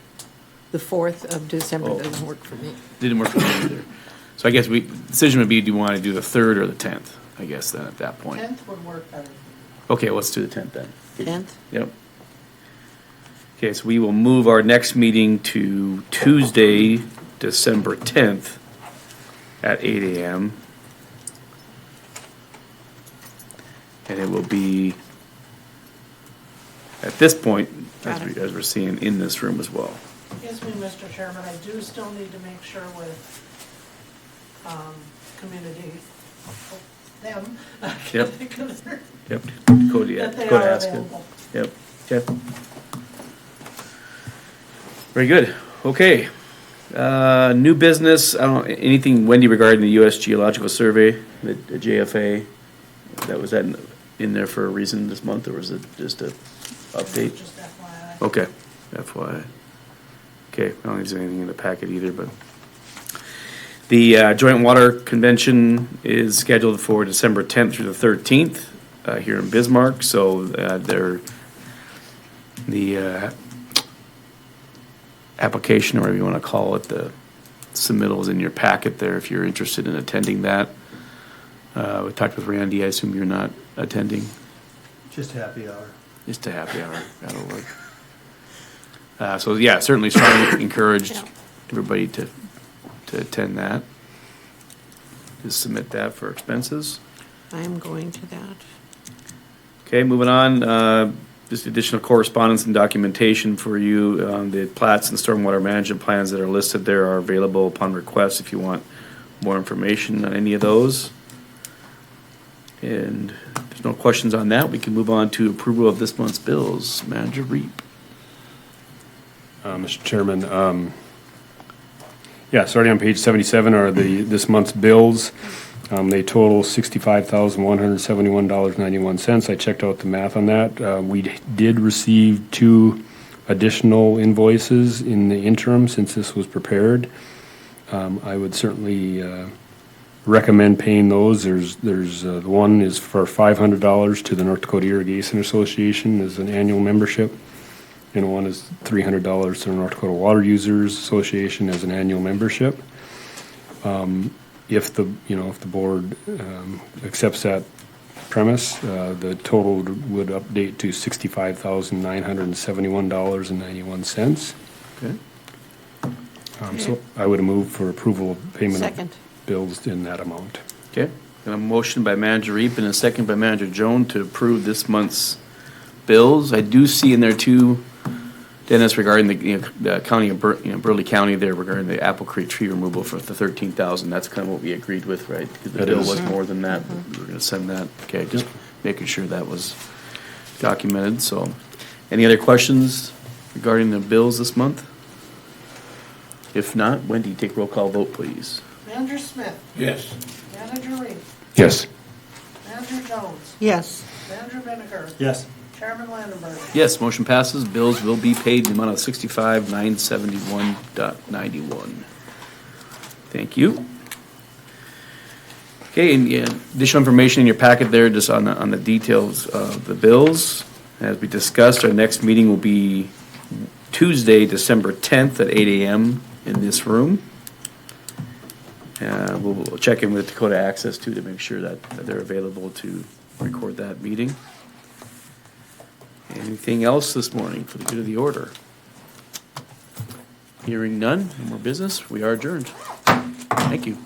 Speaker 4: The 4th of December
Speaker 1: Oh.
Speaker 4: doesn't work for me.
Speaker 1: Didn't work for me either. So I guess the decision would be, do you want to do the 3rd or the 10th, I guess, then at that point?
Speaker 2: 10th would work better.
Speaker 1: Okay, let's do the 10th then.
Speaker 4: 10th?
Speaker 1: Yep. Okay, so we will move our next meeting to Tuesday, December 10th at 8 a.m. And it will be, at this point, as we're seeing, in this room as well.
Speaker 2: Excuse me, Mr. Chairman, I do still need to make sure with community, them.
Speaker 1: Yep.
Speaker 2: That
Speaker 1: Yep, Dakota
Speaker 2: they
Speaker 1: Dakota
Speaker 2: are
Speaker 1: asked it.
Speaker 2: available.
Speaker 1: Yep, okay. Very good, okay. New business, anything, Wendy, regarding the US Geological Survey, the JFA? Was that in there for a reason this month, or was it just a update?
Speaker 2: Just FYI.
Speaker 1: Okay, FYI. Okay, I don't think there's anything in the packet either, but. The Joint Water Convention is scheduled for December 10th through the 13th here in Bismarck, so the application, or whatever you want to call it, the submittal is in your packet there if you're interested in attending that. We talked with Randy, I assume you're not attending?
Speaker 5: Just happy hour.
Speaker 1: Just a happy hour, that'll work. So yeah, certainly strongly encouraged
Speaker 4: Yeah.
Speaker 1: everybody to attend that. Just submit that for expenses.
Speaker 4: I am going to that.
Speaker 1: Okay, moving on, just additional correspondence and documentation for you. The plats and stormwater management plans that are listed there are available upon request if you want more information on any of those. And if there's no questions on that, we can move on to approval of this month's bills. Manager Reap.
Speaker 7: Mr. Chairman, yeah, starting on page 77 are this month's bills. They total $65,171.91. I checked out the math on that. We did receive 2 additional invoices in the interim since this was prepared. I would certainly recommend paying those. There's the one is for $500 to the North Dakota Irrigation Association as an annual membership, and one is $300 to the North Dakota Water Users Association as an annual membership. If the board accepts that premise, the total would update to $65,971.91.
Speaker 1: Okay.
Speaker 7: So I would move for approval of payment
Speaker 4: Second.
Speaker 7: of bills in that amount.
Speaker 1: Okay, got a motion by Manager Reap and a second by Manager Jones to approve this month's bills. I do see in there too, Dennis, regarding the county of Burleigh County there regarding the Apple Creek tree removal for the 13,000. That's kind of what we agreed with, right? Because the
Speaker 7: That
Speaker 1: bill
Speaker 7: is.
Speaker 1: was more than that. We were going to send that. Okay, just making sure that was documented. So, any other questions regarding the bills this month? If not, Wendy, take roll call vote, please.
Speaker 2: Manager Smith,
Speaker 3: Yes.
Speaker 2: Manager Reed,
Speaker 7: Yes.
Speaker 2: Manager Jones,
Speaker 4: Yes.
Speaker 2: Manager Vinegar,
Speaker 5: Yes.
Speaker 2: Chairman Landenberg.
Speaker 1: Yes, motion passes. Bills will be paid in the amount of $65,971.91. Thank you. Okay, and additional information in your packet there, just on the details of the bills. As we discussed, our next meeting will be Tuesday, December 10th at 8 a.m. in this room. We'll check in with Dakota Access too to make sure that they're available to record that meeting. Anything else this morning for the good of the order? Hearing none, no more business, we are adjourned. Thank you.